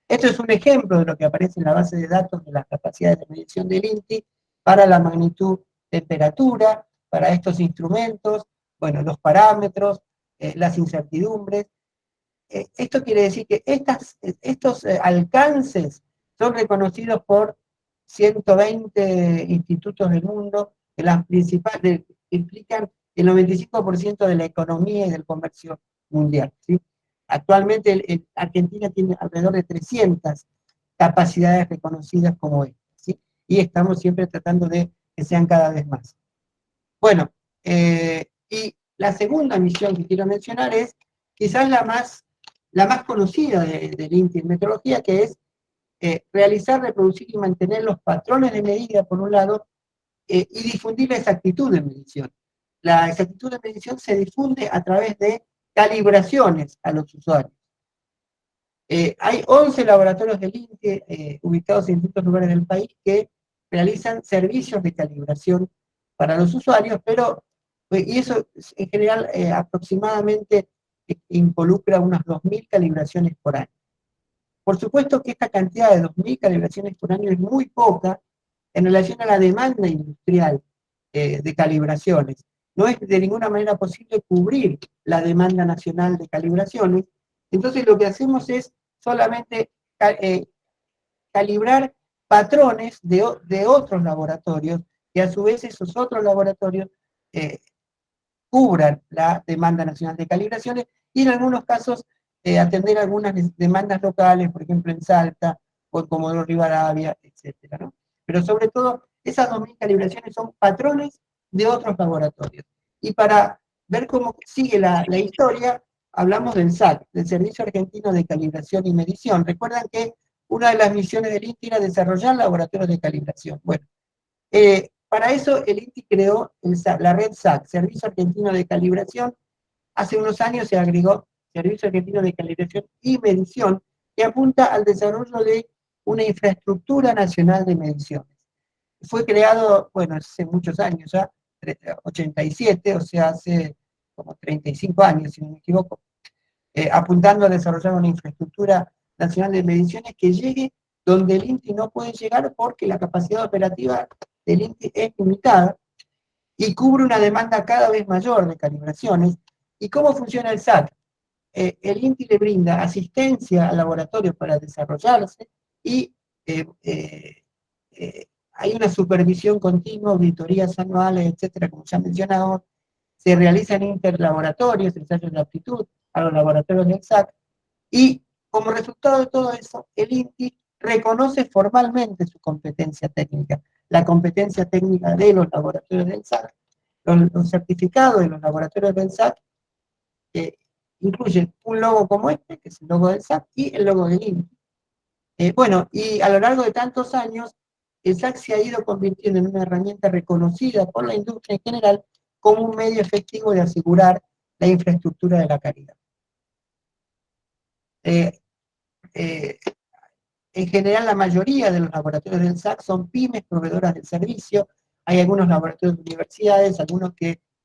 Esto es un ejemplo de lo que aparece en la base de datos de las capacidades de medición del INTI para la magnitud temperatura, para estos instrumentos, bueno, los parámetros, las incertidumbres. Esto quiere decir que estos alcances son reconocidos por 120 institutos del mundo, que las principales implican el 95% de la economía y del comercio mundial, ¿sí? Actualmente Argentina tiene alrededor de 300 capacidades reconocidas como esta, ¿sí? Y estamos siempre tratando de que sean cada vez más. Bueno, y la segunda misión que quiero mencionar es quizás la más conocida del INTI en metrología, que es realizar, reproducir y mantener los patrones de medida, por un lado, y difundir la exactitud de medición. La exactitud de medición se difunde a través de calibraciones a los usuarios. Hay 11 laboratorios del INTI ubicados en distintos lugares del país que realizan servicios de calibración para los usuarios, pero, y eso en general aproximadamente involucra unas 2.000 calibraciones por año. Por supuesto que esta cantidad de 2.000 calibraciones por año es muy poca en relación a la demanda industrial de calibraciones. No es de ninguna manera posible cubrir la demanda nacional de calibraciones. Entonces lo que hacemos es solamente calibrar patrones de otros laboratorios, y a su vez esos otros laboratorios eh, cubran la demanda nacional de calibraciones, y en algunos casos atender algunas demandas locales, por ejemplo en Salta, o en Comodoro Rivadavia, etcétera, ¿no? Pero sobre todo, esas 2.000 calibraciones son patrones de otros laboratorios. Y para ver cómo sigue la historia, hablamos del SAC, del Servicio Argentino de Calibración y Medición. Recuerdan que una de las misiones del INTI era desarrollar laboratorios de calibración. Bueno, para eso el INTI creó la red SAC, Servicio Argentino de Calibración. Hace unos años se agregó Servicio Argentino de Calibración y Medición, que apunta al desarrollo de una infraestructura nacional de mediciones. Fue creado, bueno, hace muchos años ya, 87, o sea, hace como 35 años, si no me equivoco, apuntando a desarrollar una infraestructura nacional de mediciones que llegue donde el INTI no puede llegar porque la capacidad operativa del INTI es limitada y cubre una demanda cada vez mayor de calibraciones. ¿Y cómo funciona el SAC? El INTI le brinda asistencia al laboratorio para desarrollarse y hay una supervisión continua, auditorías anuales, etcétera, como ya mencionamos. Se realizan interlaboratorios, ensayos de aptitud a los laboratorios del SAC, y como resultado de todo eso, el INTI reconoce formalmente su competencia técnica, la competencia técnica de los laboratorios del SAC. Los certificados de los laboratorios del SAC incluyen un logo como este, que es el logo del SAC, y el logo del INTI. Bueno, y a lo largo de tantos años, el SAC se ha ido convirtiendo en una herramienta reconocida por la industria en general como un medio efectivo de asegurar la infraestructura de la calidad. En general, la mayoría de los laboratorios del SAC son pymes proveedoras del servicio. Hay algunos laboratorios de universidades,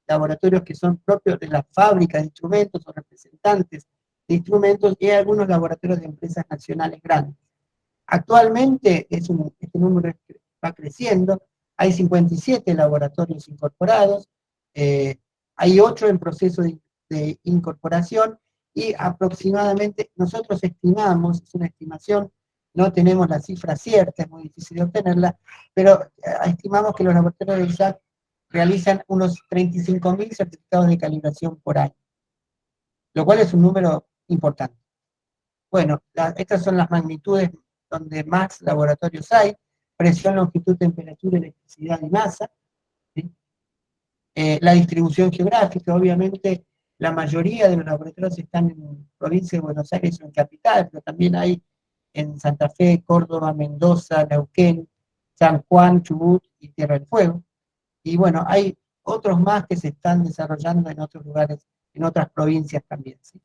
laboratorios que son propios de la fábrica de instrumentos o representantes de instrumentos, y hay algunos laboratorios de empresas nacionales grandes. Actualmente este número va creciendo, hay 57 laboratorios incorporados, hay 8 en proceso de incorporación, y aproximadamente nosotros estimamos, es una estimación, no tenemos la cifra cierta, es muy difícil de obtenerla, pero estimamos que los laboratorios del SAC realizan unos 35.000 certificados de calibración por año, lo cual es un número importante. Bueno, estas son las magnitudes donde más laboratorios hay: presión, longitud, temperatura, electricidad y masa. ¿Sí? La distribución geográfica, obviamente la mayoría de los laboratorios están en provincia de Buenos Aires o en capital, pero también hay en Santa Fe, Córdoba, Mendoza, Neuquén, San Juan, Chubut y Tierra del Fuego. Y bueno, hay otros más que se están desarrollando en otros lugares, en otras provincias también. ¿Sí?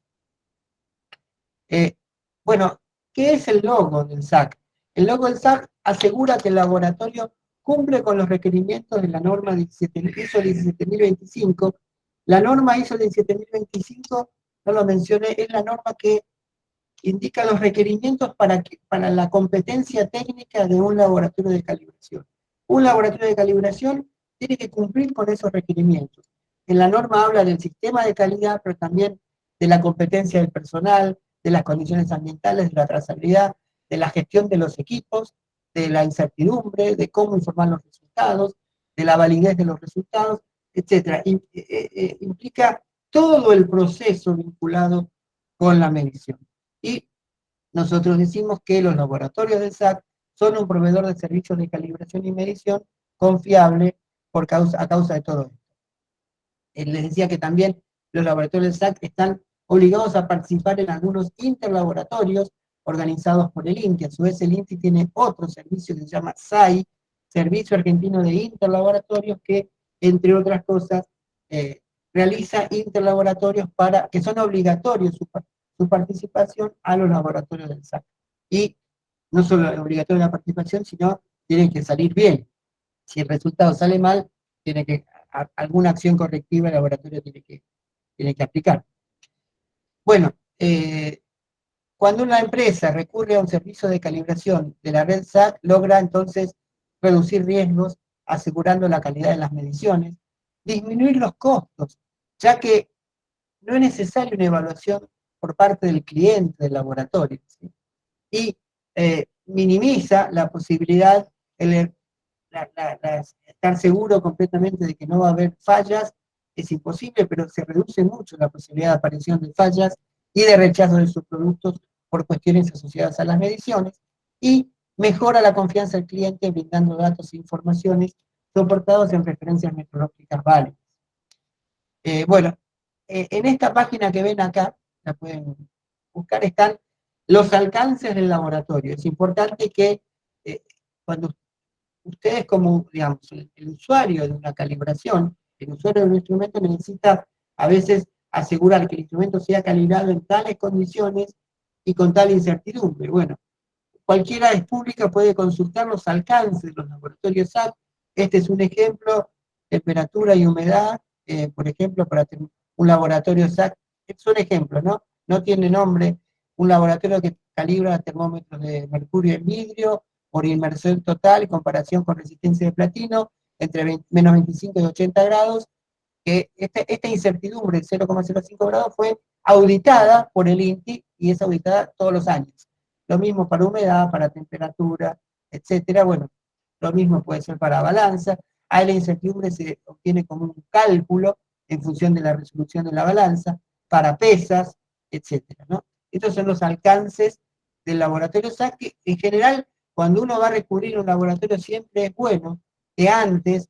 Bueno, ¿qué es el logo del SAC? El logo del SAC asegura que el laboratorio cumple con los requerimientos de la norma ISO 17025. La norma ISO 17025, no lo mencioné, es la norma que indica los requerimientos para la competencia técnica de un laboratorio de calibración. Un laboratorio de calibración tiene que cumplir con esos requerimientos. En la norma habla del sistema de calidad, pero también de la competencia del personal, de las condiciones ambientales, de la trazabilidad, de la gestión de los equipos, de la incertidumbre, de cómo informar los resultados, de la validez de los resultados, etc. Implica todo el proceso vinculado con la medición. Y nosotros decimos que los laboratorios de SAC son un proveedor de servicios de calibración y medición confiable a causa de todo esto. Les decía que también los laboratorios de SAC están obligados a participar en algunos interlaboratorios organizados por el INTI. A su vez, el INTI tiene otro servicio que se llama SAI, Servicio Argentino de Interlaboratorios, que, entre otras cosas, realiza interlaboratorios que son obligatorios su participación a los laboratorios del SAC. Y no solo es obligatoria la participación, sino tienen que salir bien. Si el resultado sale mal, tiene que alguna acción correctiva el laboratorio tiene que aplicar. Bueno, cuando una empresa recurre a un servicio de calibración de la red SAC, logra entonces reducir riesgos, asegurando la calidad de las mediciones, disminuir los costos, ya que no es necesaria una evaluación por parte del cliente del laboratorio, ¿sí? Y minimiza la posibilidad, estar seguro completamente de que no va a haber fallas, es imposible, pero se reduce mucho la posibilidad de aparición de fallas y de rechazo de sus productos por cuestiones asociadas a las mediciones, y mejora la confianza del cliente brindando datos e informaciones soportados en referencias metrológicas válidas. Bueno, en esta página que ven acá, la pueden buscar, están los alcances del laboratorio. Es importante que cuando ustedes como, digamos, el usuario de una calibración, el usuario de un instrumento necesita a veces asegurar que el instrumento sea calibrado en tales condiciones y con tal incertidumbre. Bueno, cualquiera es pública, puede consultar los alcances de los laboratorios SAC. Este es un ejemplo, temperatura y humedad, por ejemplo, para un laboratorio SAC, son ejemplos, ¿no? No tiene nombre, un laboratorio que calibra termómetros de mercurio en vidrio, por inmersión total, en comparación con resistencia de platino, entre menos 25 y 80 grados, que esta incertidumbre de 0,05 grados fue auditada por el INTI y es auditada todos los años. Lo mismo para humedad, para temperatura, etcétera. Bueno, lo mismo puede ser para balanza. Ahí la incertidumbre se obtiene como un cálculo en función de la resolución de la balanza, para pesas, etcétera, ¿no? Estos son los alcances del laboratorio SAC, que en general, cuando uno va a recurrir a un laboratorio, siempre es bueno que antes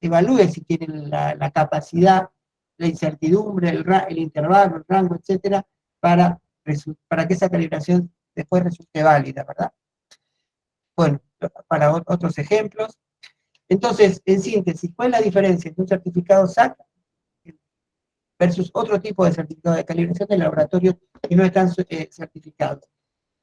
evalúe si tienen la capacidad, la incertidumbre, el intervalo, el rango, etcétera, para que esa calibración después resulte válida, ¿verdad? Bueno, para otros ejemplos. Entonces, en síntesis, ¿cuál es la diferencia entre un certificado SAC versus otro tipo de certificado de calibración de laboratorios que no están certificados?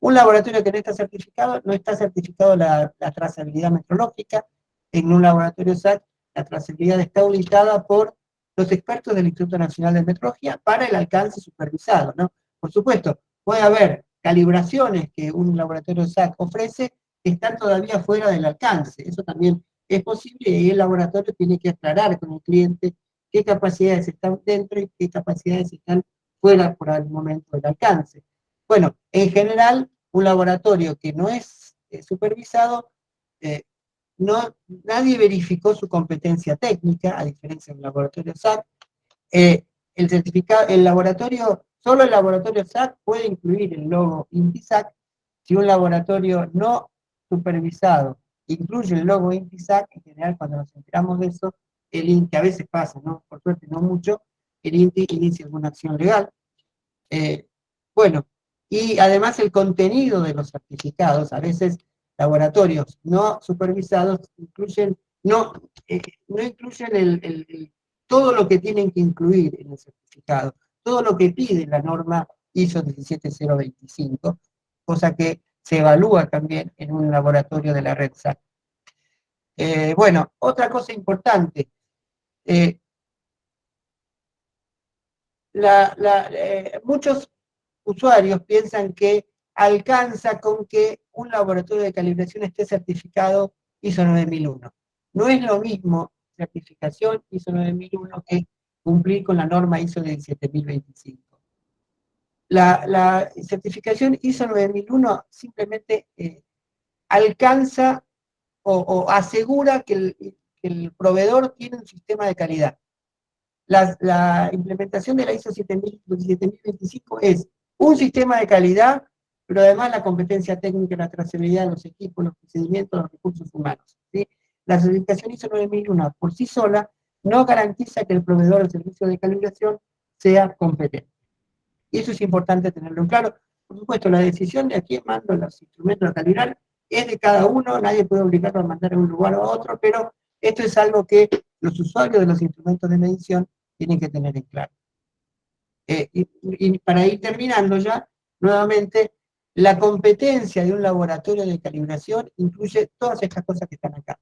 Un laboratorio que no está certificado, no está certificado la trazabilidad metrológica. En un laboratorio SAC, la trazabilidad está auditada por los expertos del Instituto Nacional de Metrología para el alcance supervisado, ¿no? Por supuesto, puede haber calibraciones que un laboratorio SAC ofrece que están todavía fuera del alcance. Eso también es posible, y el laboratorio tiene que aclarar con el cliente qué capacidades están dentro y qué capacidades están fuera por el momento del alcance. Bueno, en general, un laboratorio que no es supervisado, eh, nadie verificó su competencia técnica, a diferencia del laboratorio SAC. Solo el laboratorio SAC puede incluir el logo INTISAC. Si un laboratorio no supervisado incluye el logo INTISAC, en general cuando nos enteramos de eso, el INTI, a veces pasa, ¿no? Por suerte no mucho, el INTI inicia alguna acción legal. Bueno, y además el contenido de los certificados, a veces laboratorios no supervisados no incluyen todo lo que tienen que incluir en el certificado, todo lo que pide la norma ISO 17025, cosa que se evalúa también en un laboratorio de la red SAC. Bueno, otra cosa importante, muchos usuarios piensan que alcanza con que un laboratorio de calibración esté certificado ISO 9001. No es lo mismo certificación ISO 9001 que cumplir con la norma ISO 17025. La certificación ISO 9001 simplemente alcanza o asegura que el proveedor tiene un sistema de calidad. La implementación de la ISO 7025 es un sistema de calidad, pero además la competencia técnica, la trazabilidad de los equipos, los procedimientos, los recursos humanos, ¿sí? La certificación ISO 9001 por sí sola no garantiza que el proveedor del servicio de calibración sea competente. Y eso es importante tenerlo en claro. Por supuesto, la decisión de a quién mando los instrumentos a calibrar es de cada uno, nadie puede obligarlo a mandar a un lugar o a otro, pero esto es algo que los usuarios de los instrumentos de medición tienen que tener en claro. Y para ir terminando ya, nuevamente, la competencia de un laboratorio de calibración incluye todas estas cosas que están acá.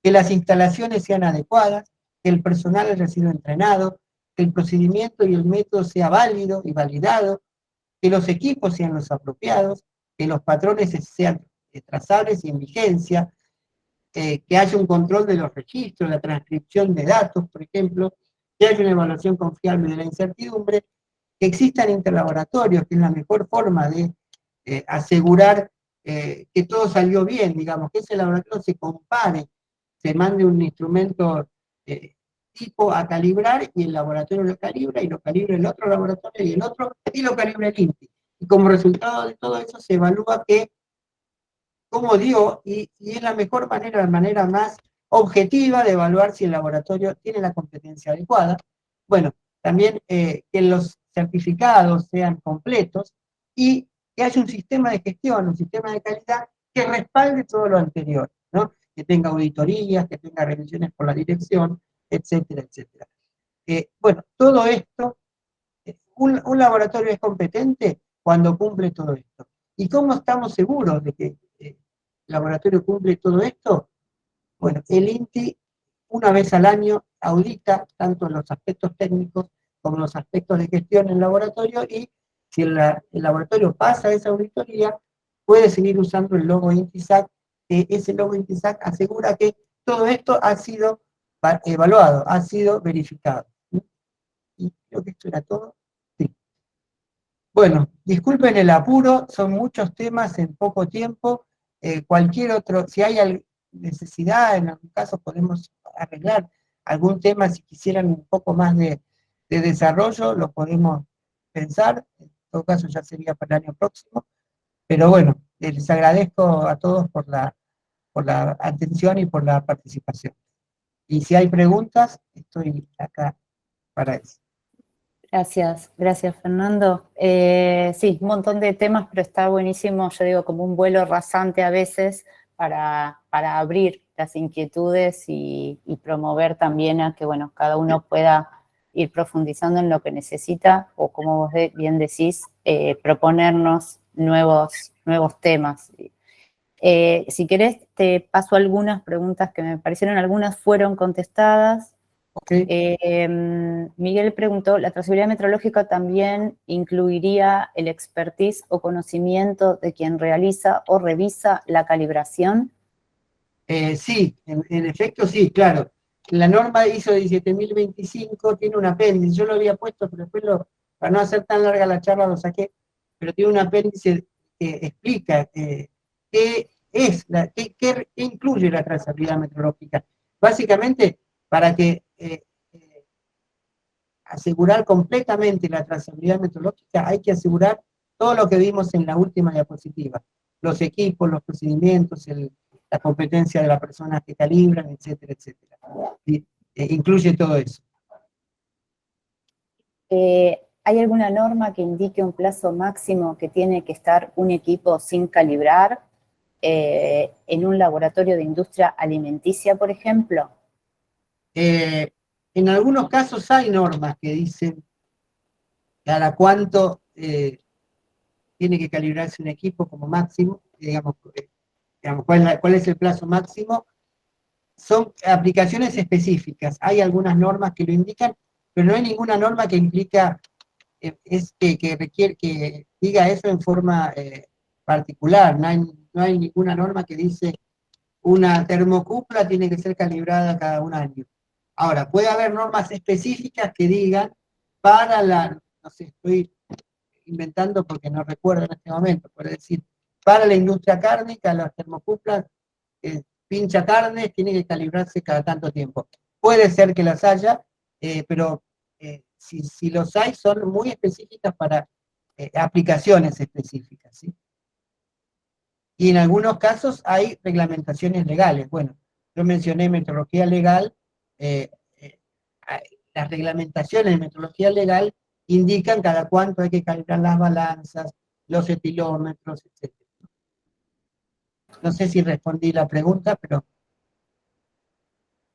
Que las instalaciones sean adecuadas, que el personal haya sido entrenado, que el procedimiento y el método sea válido y validado, que los equipos sean los apropiados, que los patrones sean trazables y en vigencia, que haya un control de los registros, la transcripción de datos, por ejemplo, que haya una evaluación confiable de la incertidumbre, que existan interlaboratorios, que es la mejor forma de asegurar que todo salió bien, digamos, que ese laboratorio se compare, se mande un instrumento tipo a calibrar y el laboratorio lo calibra y lo calibra el otro laboratorio y el otro y lo calibra el INPI. Y como resultado de todo eso se evalúa que cómo dio y es la mejor manera, la manera más objetiva de evaluar si el laboratorio tiene la competencia adecuada. Bueno, también que los certificados sean completos y que haya un sistema de gestión, un sistema de calidad que respalde todo lo anterior, ¿no? Que tenga auditorías, que tenga revisiones por la dirección, etcétera, etcétera. Bueno, todo esto, un laboratorio es competente cuando cumple todo esto. ¿Y cómo estamos seguros de que el laboratorio cumple todo esto? Bueno, el INTI una vez al año audita tanto los aspectos técnicos como los aspectos de gestión en el laboratorio y si el laboratorio pasa esa auditoría, puede seguir usando el logo INTISAC, que ese logo INTISAC asegura que todo esto ha sido evaluado, ha sido verificado. Y creo que esto era todo. Sí. Bueno, disculpen el apuro, son muchos temas en poco tiempo. Cualquier otro, si hay necesidad, en algún caso podemos arreglar algún tema, si quisieran un poco más de desarrollo, lo podemos pensar. En todo caso ya sería para el año próximo. Pero bueno, les agradezco a todos por la atención y por la participación. Y si hay preguntas, estoy acá para eso. Gracias, gracias Fernando. Sí, un montón de temas, pero está buenísimo, yo digo, como un vuelo rasante a veces para abrir las inquietudes y promover también a que, bueno, cada uno pueda ir profundizando en lo que necesita o, como vos bien decís, proponernos nuevos temas. Si querés, te paso algunas preguntas que me parecieron, algunas fueron contestadas. Okay. Miguel preguntó, ¿la trazabilidad metrológica también incluiría el expertise o conocimiento de quien realiza o revisa la calibración? Sí, en efecto sí, claro. La norma ISO 17025 tiene un apéndice, yo lo había puesto, pero después para no hacer tan larga la charla lo saqué, pero tiene un apéndice que explica qué es, qué incluye la trazabilidad metrológica. Básicamente, para que asegurar completamente la trazabilidad metodológica, hay que asegurar todo lo que vimos en la última diapositiva. Los equipos, los procedimientos, la competencia de las personas que calibran, etcétera, etcétera. Y, incluye todo eso. ¿Hay alguna norma que indique un plazo máximo que tiene que estar un equipo sin calibrar en un laboratorio de industria alimenticia, por ejemplo? En algunos casos hay normas que dicen cada cuánto tiene que calibrarse un equipo como máximo, digamos ¿cuál es el plazo máximo? Son aplicaciones específicas. Hay algunas normas que lo indican, pero no hay ninguna norma que implica es que requiere que diga eso en forma particular. No hay ninguna norma que dice una termocupla tiene que ser calibrada cada un año. Ahora, puede haber normas específicas que digan para no sé, estoy inventando porque no recuerdo en este momento, por decir, para la industria cárnica, las termocuplas pincha carnes tienen que calibrarse cada tanto tiempo. Puede ser que las haya, pero si los hay, son muy específicas para aplicaciones específicas, ¿sí? Y en algunos casos hay reglamentaciones legales. Bueno, yo mencioné metrología legal, eh, eh, las reglamentaciones de metrología legal indican cada cuánto hay que calibrar las balanzas, los etilómetros, etc. No sé si respondí la pregunta, pero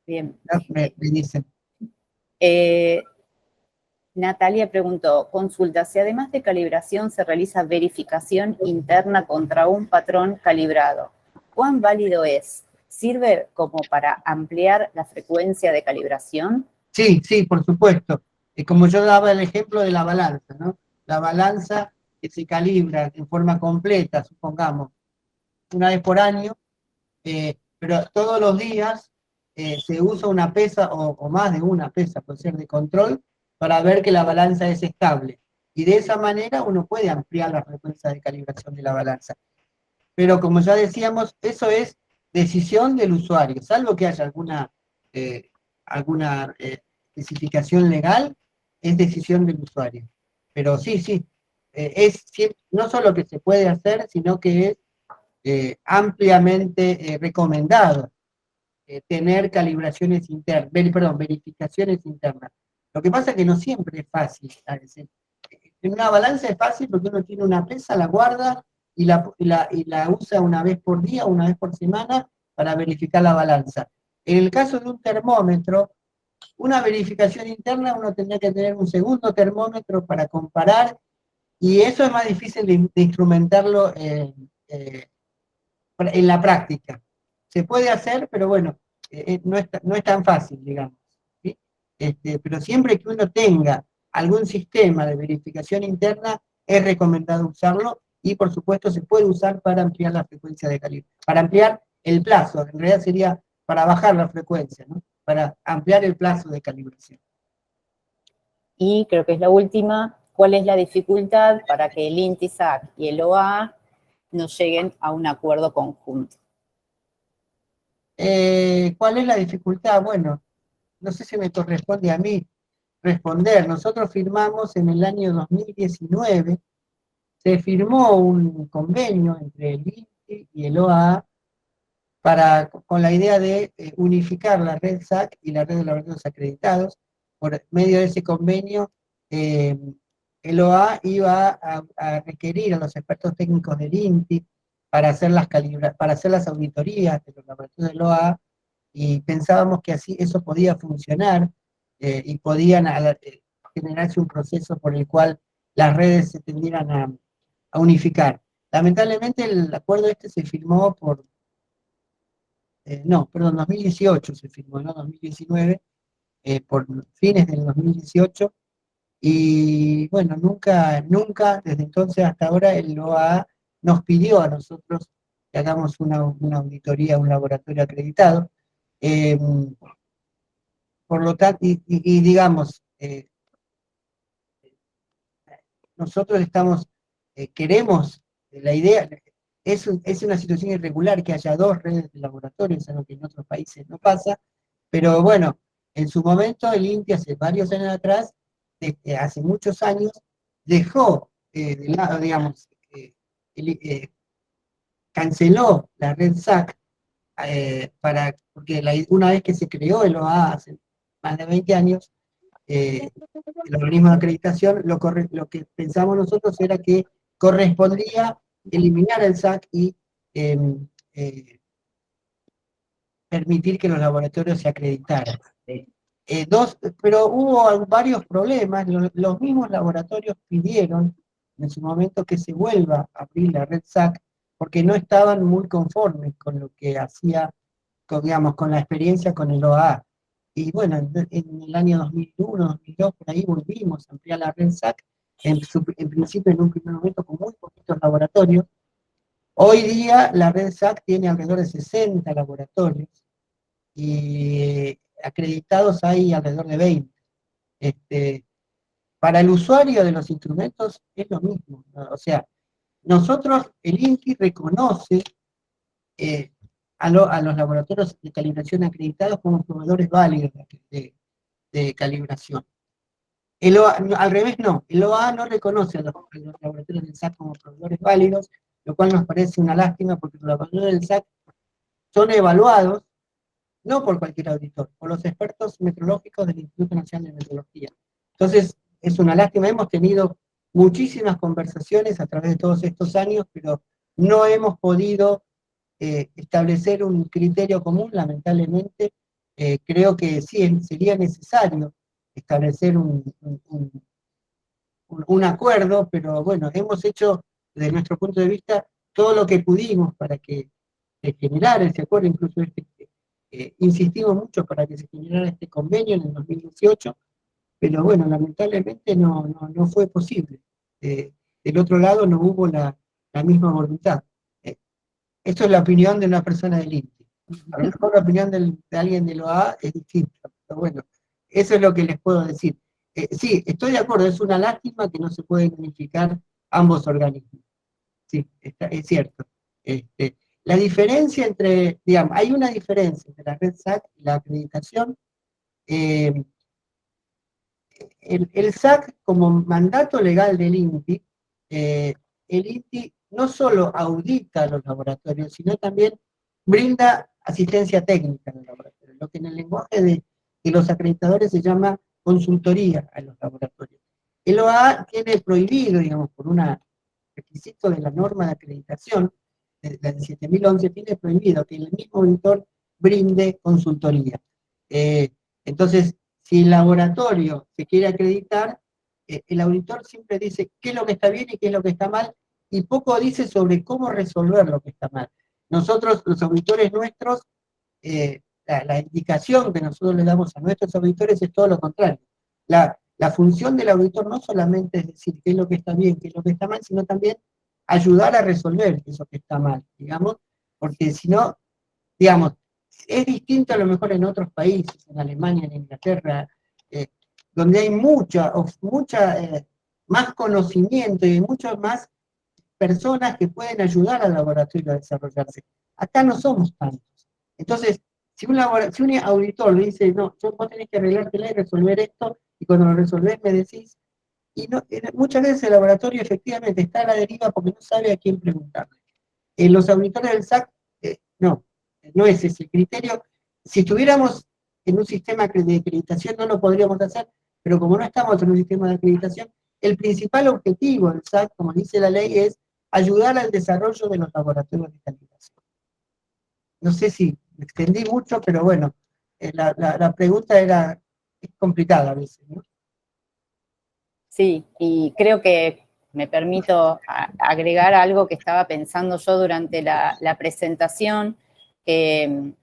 Bien. no, me dicen. Eh, Natalia preguntó, consulta, si además de calibración se realiza verificación interna contra un patrón calibrado, ¿cuán válido es? ¿Sirve como para ampliar la frecuencia de calibración? Sí, sí, por supuesto. Como yo daba el ejemplo de la balanza, ¿no? La balanza que se calibra en forma completa, supongamos, una vez por año, pero todos los días se usa una pesa o más de una pesa, puede ser de control, para ver que la balanza es estable. Y de esa manera uno puede ampliar la frecuencia de calibración de la balanza. Pero como ya decíamos, eso es decisión del usuario, salvo que haya eh, alguna especificación legal, es decisión del usuario. Pero sí, sí, no solo que se puede hacer, sino que es ampliamente recomendado tener calibraciones internas, perdón, verificaciones internas. Lo que pasa es que no siempre es fácil. En una balanza es fácil porque uno tiene una pesa, la guarda y la usa una vez por día, una vez por semana para verificar la balanza. En el caso de un termómetro, una verificación interna uno tendría que tener un segundo termómetro para comparar y eso es más difícil de instrumentarlo en la práctica. Se puede hacer, pero bueno, no es tan fácil, digamos, ¿sí? Pero siempre que uno tenga algún sistema de verificación interna, es recomendado usarlo y por supuesto se puede usar para ampliar la frecuencia de calibre, para ampliar el plazo, en realidad sería para bajar la frecuencia, ¿no? Para ampliar el plazo de calibración. Y creo que es la última, ¿cuál es la dificultad para que el INTISAC y el OA no lleguen a un acuerdo conjunto? ¿Cuál es la dificultad? Bueno, no sé si me corresponde a mí responder. Nosotros firmamos en el año 2019, se firmó un convenio entre el INTI y el OAA con la idea de unificar la red SAC y la red de laboratorios acreditados. Por medio de ese convenio, eh, el OAA iba a requerir a los expertos técnicos del INTI para hacer las auditorías de los laboratorios del OAA, y pensábamos que así eso podía funcionar y podían generarse un proceso por el cual las redes se tendieran a unificar. Lamentablemente el acuerdo este se firmó no, perdón, 2018 se firmó, no 2019, por fines del 2018, y bueno, nunca, desde entonces hasta ahora, el OAA nos pidió a nosotros que hagamos una auditoría a un laboratorio acreditado. Eh, por lo tanto, y digamos, nosotros queremos, la idea, es una situación irregular que haya dos redes de laboratorios, algo que en otros países no pasa, pero bueno, en su momento el INTI hace varios años atrás, hace muchos años, dejó de lado, digamos, canceló la red SAC porque una vez que se creó el OA hace más de 20 años, el organismo de acreditación, lo que pensamos nosotros era que correspondía eliminar el SAC y eh, eh, permitir que los laboratorios se acreditaran. Pero hubo varios problemas, los mismos laboratorios pidieron en su momento que se vuelva a abrir la red SAC porque no estaban muy conformes con lo que hacía, digamos, con la experiencia con el OAA. Y bueno, en el año 2001, 2002, por ahí volvimos a ampliar la red SAC, en principio, en un primer momento, con muy poquitos laboratorios. Hoy día la red SAC tiene alrededor de 60 laboratorios y acreditados hay alrededor de 20. Para el usuario de los instrumentos es lo mismo, ¿no? O sea, nosotros, el INTI reconoce a los laboratorios de calibración acreditados como proveedores válidos de calibración. Al revés no, el OA no reconoce a los laboratorios del SAC como proveedores válidos, lo cual nos parece una lástima porque los laboratorios del SAC son evaluados no por cualquier auditor, por los expertos metrológicos del Instituto Nacional de Metrología. Entonces, es una lástima, hemos tenido muchísimas conversaciones a través de todos estos años, pero no hemos podido establecer un criterio común, lamentablemente. Creo que sí, sería necesario establecer un acuerdo, pero bueno, hemos hecho, desde nuestro punto de vista, todo lo que pudimos para que se generara ese acuerdo, incluso insistimos mucho para que se generara este convenio en el 2018, pero bueno, lamentablemente no fue posible. Del otro lado no hubo la misma voluntad. Esto es la opinión de una persona del INTI. A lo mejor la opinión de alguien del OA es distinta, pero bueno, eso es lo que les puedo decir. Sí, estoy de acuerdo, es una lástima que no se pueden unificar ambos organismos. Sí, es cierto. La diferencia digamos, hay una diferencia entre la red SAC y la acreditación. El SAC, como mandato legal del INTI, el INTI no solo audita a los laboratorios, sino también brinda asistencia técnica a los laboratorios, lo que en el lenguaje de los acreditadores se llama consultoría a los laboratorios. El OA tiene prohibido, digamos, por un requisito de la norma de acreditación, la de 7011, tiene prohibido que el mismo auditor brinde consultoría. Entonces, si el laboratorio se quiere acreditar, el auditor siempre dice qué es lo que está bien y qué es lo que está mal, y poco dice sobre cómo resolver lo que está mal. Nosotros, los auditores nuestros, la indicación que nosotros le damos a nuestros auditores es todo lo contrario. La función del auditor no solamente es decir qué es lo que está bien, qué es lo que está mal, sino también ayudar a resolver eso que está mal, digamos, porque si no, digamos, es distinto a lo mejor en otros países, en Alemania, en Inglaterra, donde hay mucha más conocimiento y muchas más personas que pueden ayudar al laboratorio a desarrollarse. Acá no somos tantos. Entonces, si un auditor le dice, no, vos tenés que arreglártela y resolver esto, y cuando lo resolvés me decís, y no, muchas veces el laboratorio efectivamente está a la deriva porque no sabe a quién preguntarle. Los auditores del SAC, no es ese criterio. Si estuviéramos en un sistema de acreditación no lo podríamos hacer, pero como no estamos en un sistema de acreditación, el principal objetivo del SAC, como dice la ley, es ayudar al desarrollo de los laboratorios de calibración. No sé si me extendí mucho, pero bueno, la pregunta es complicada a veces, ¿no? Sí, y creo que me permito agregar algo que estaba pensando yo durante la presentación, lo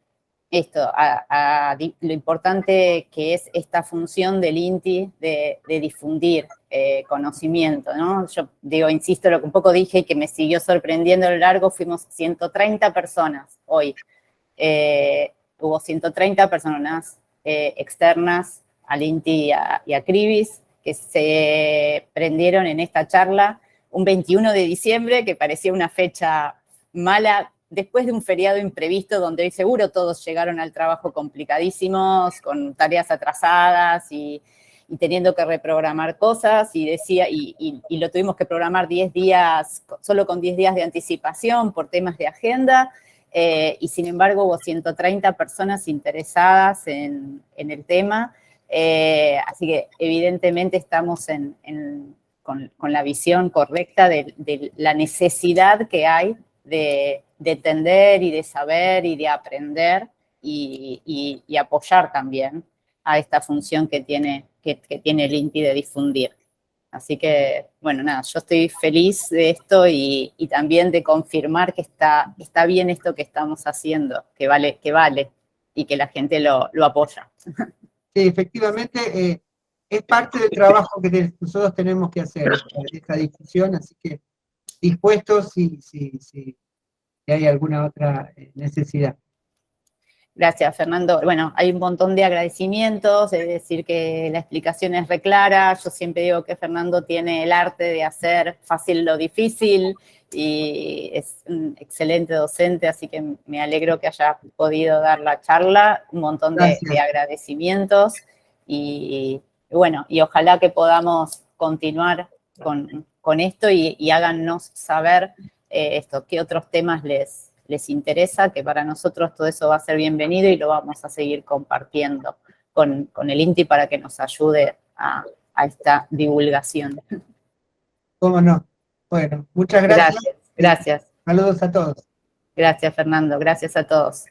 importante que es esta función del INTI de difundir conocimiento, ¿no? Yo digo, insisto, lo que un poco dije y que me siguió sorprendiendo a lo largo, fuimos 130 personas hoy. Hubo 130 personas externas al INTI y a CRIBIS que se prendieron en esta charla un 21 de diciembre, que parecía una fecha mala, después de un feriado imprevisto donde hoy seguro todos llegaron al trabajo complicadísimos, con tareas atrasadas y teniendo que reprogramar cosas, y lo tuvimos que programar 10 días, solo con 10 días de anticipación por temas de agenda, y sin embargo hubo 130 personas interesadas en el tema, así que evidentemente estamos con la visión correcta de la necesidad que hay de entender y de saber y de aprender y apoyar también a esta función que tiene el INTI de difundir. Así que, bueno, nada, yo estoy feliz de esto y también de confirmar que está bien esto que estamos haciendo, que vale y que la gente lo apoya. Sí, efectivamente, es parte del trabajo que nosotros tenemos que hacer, esta difusión, así que dispuestos si hay alguna otra necesidad. Gracias, Fernando. Bueno, hay un montón de agradecimientos, es decir, que la explicación es re clara. Yo siempre digo que Fernando tiene el arte de hacer fácil lo difícil y es un excelente docente, así que me alegro que haya podido dar la charla. Un montón de agradecimientos y bueno, y ojalá que podamos continuar con esto y háganos saber esto, qué otros temas les interesa, que para nosotros todo eso va a ser bienvenido y lo vamos a seguir compartiendo con el INTI para que nos ayude a esta divulgación. ¿Cómo no? Bueno, muchas gracias. Gracias. Saludos a todos. Gracias, Fernando. Gracias a todos.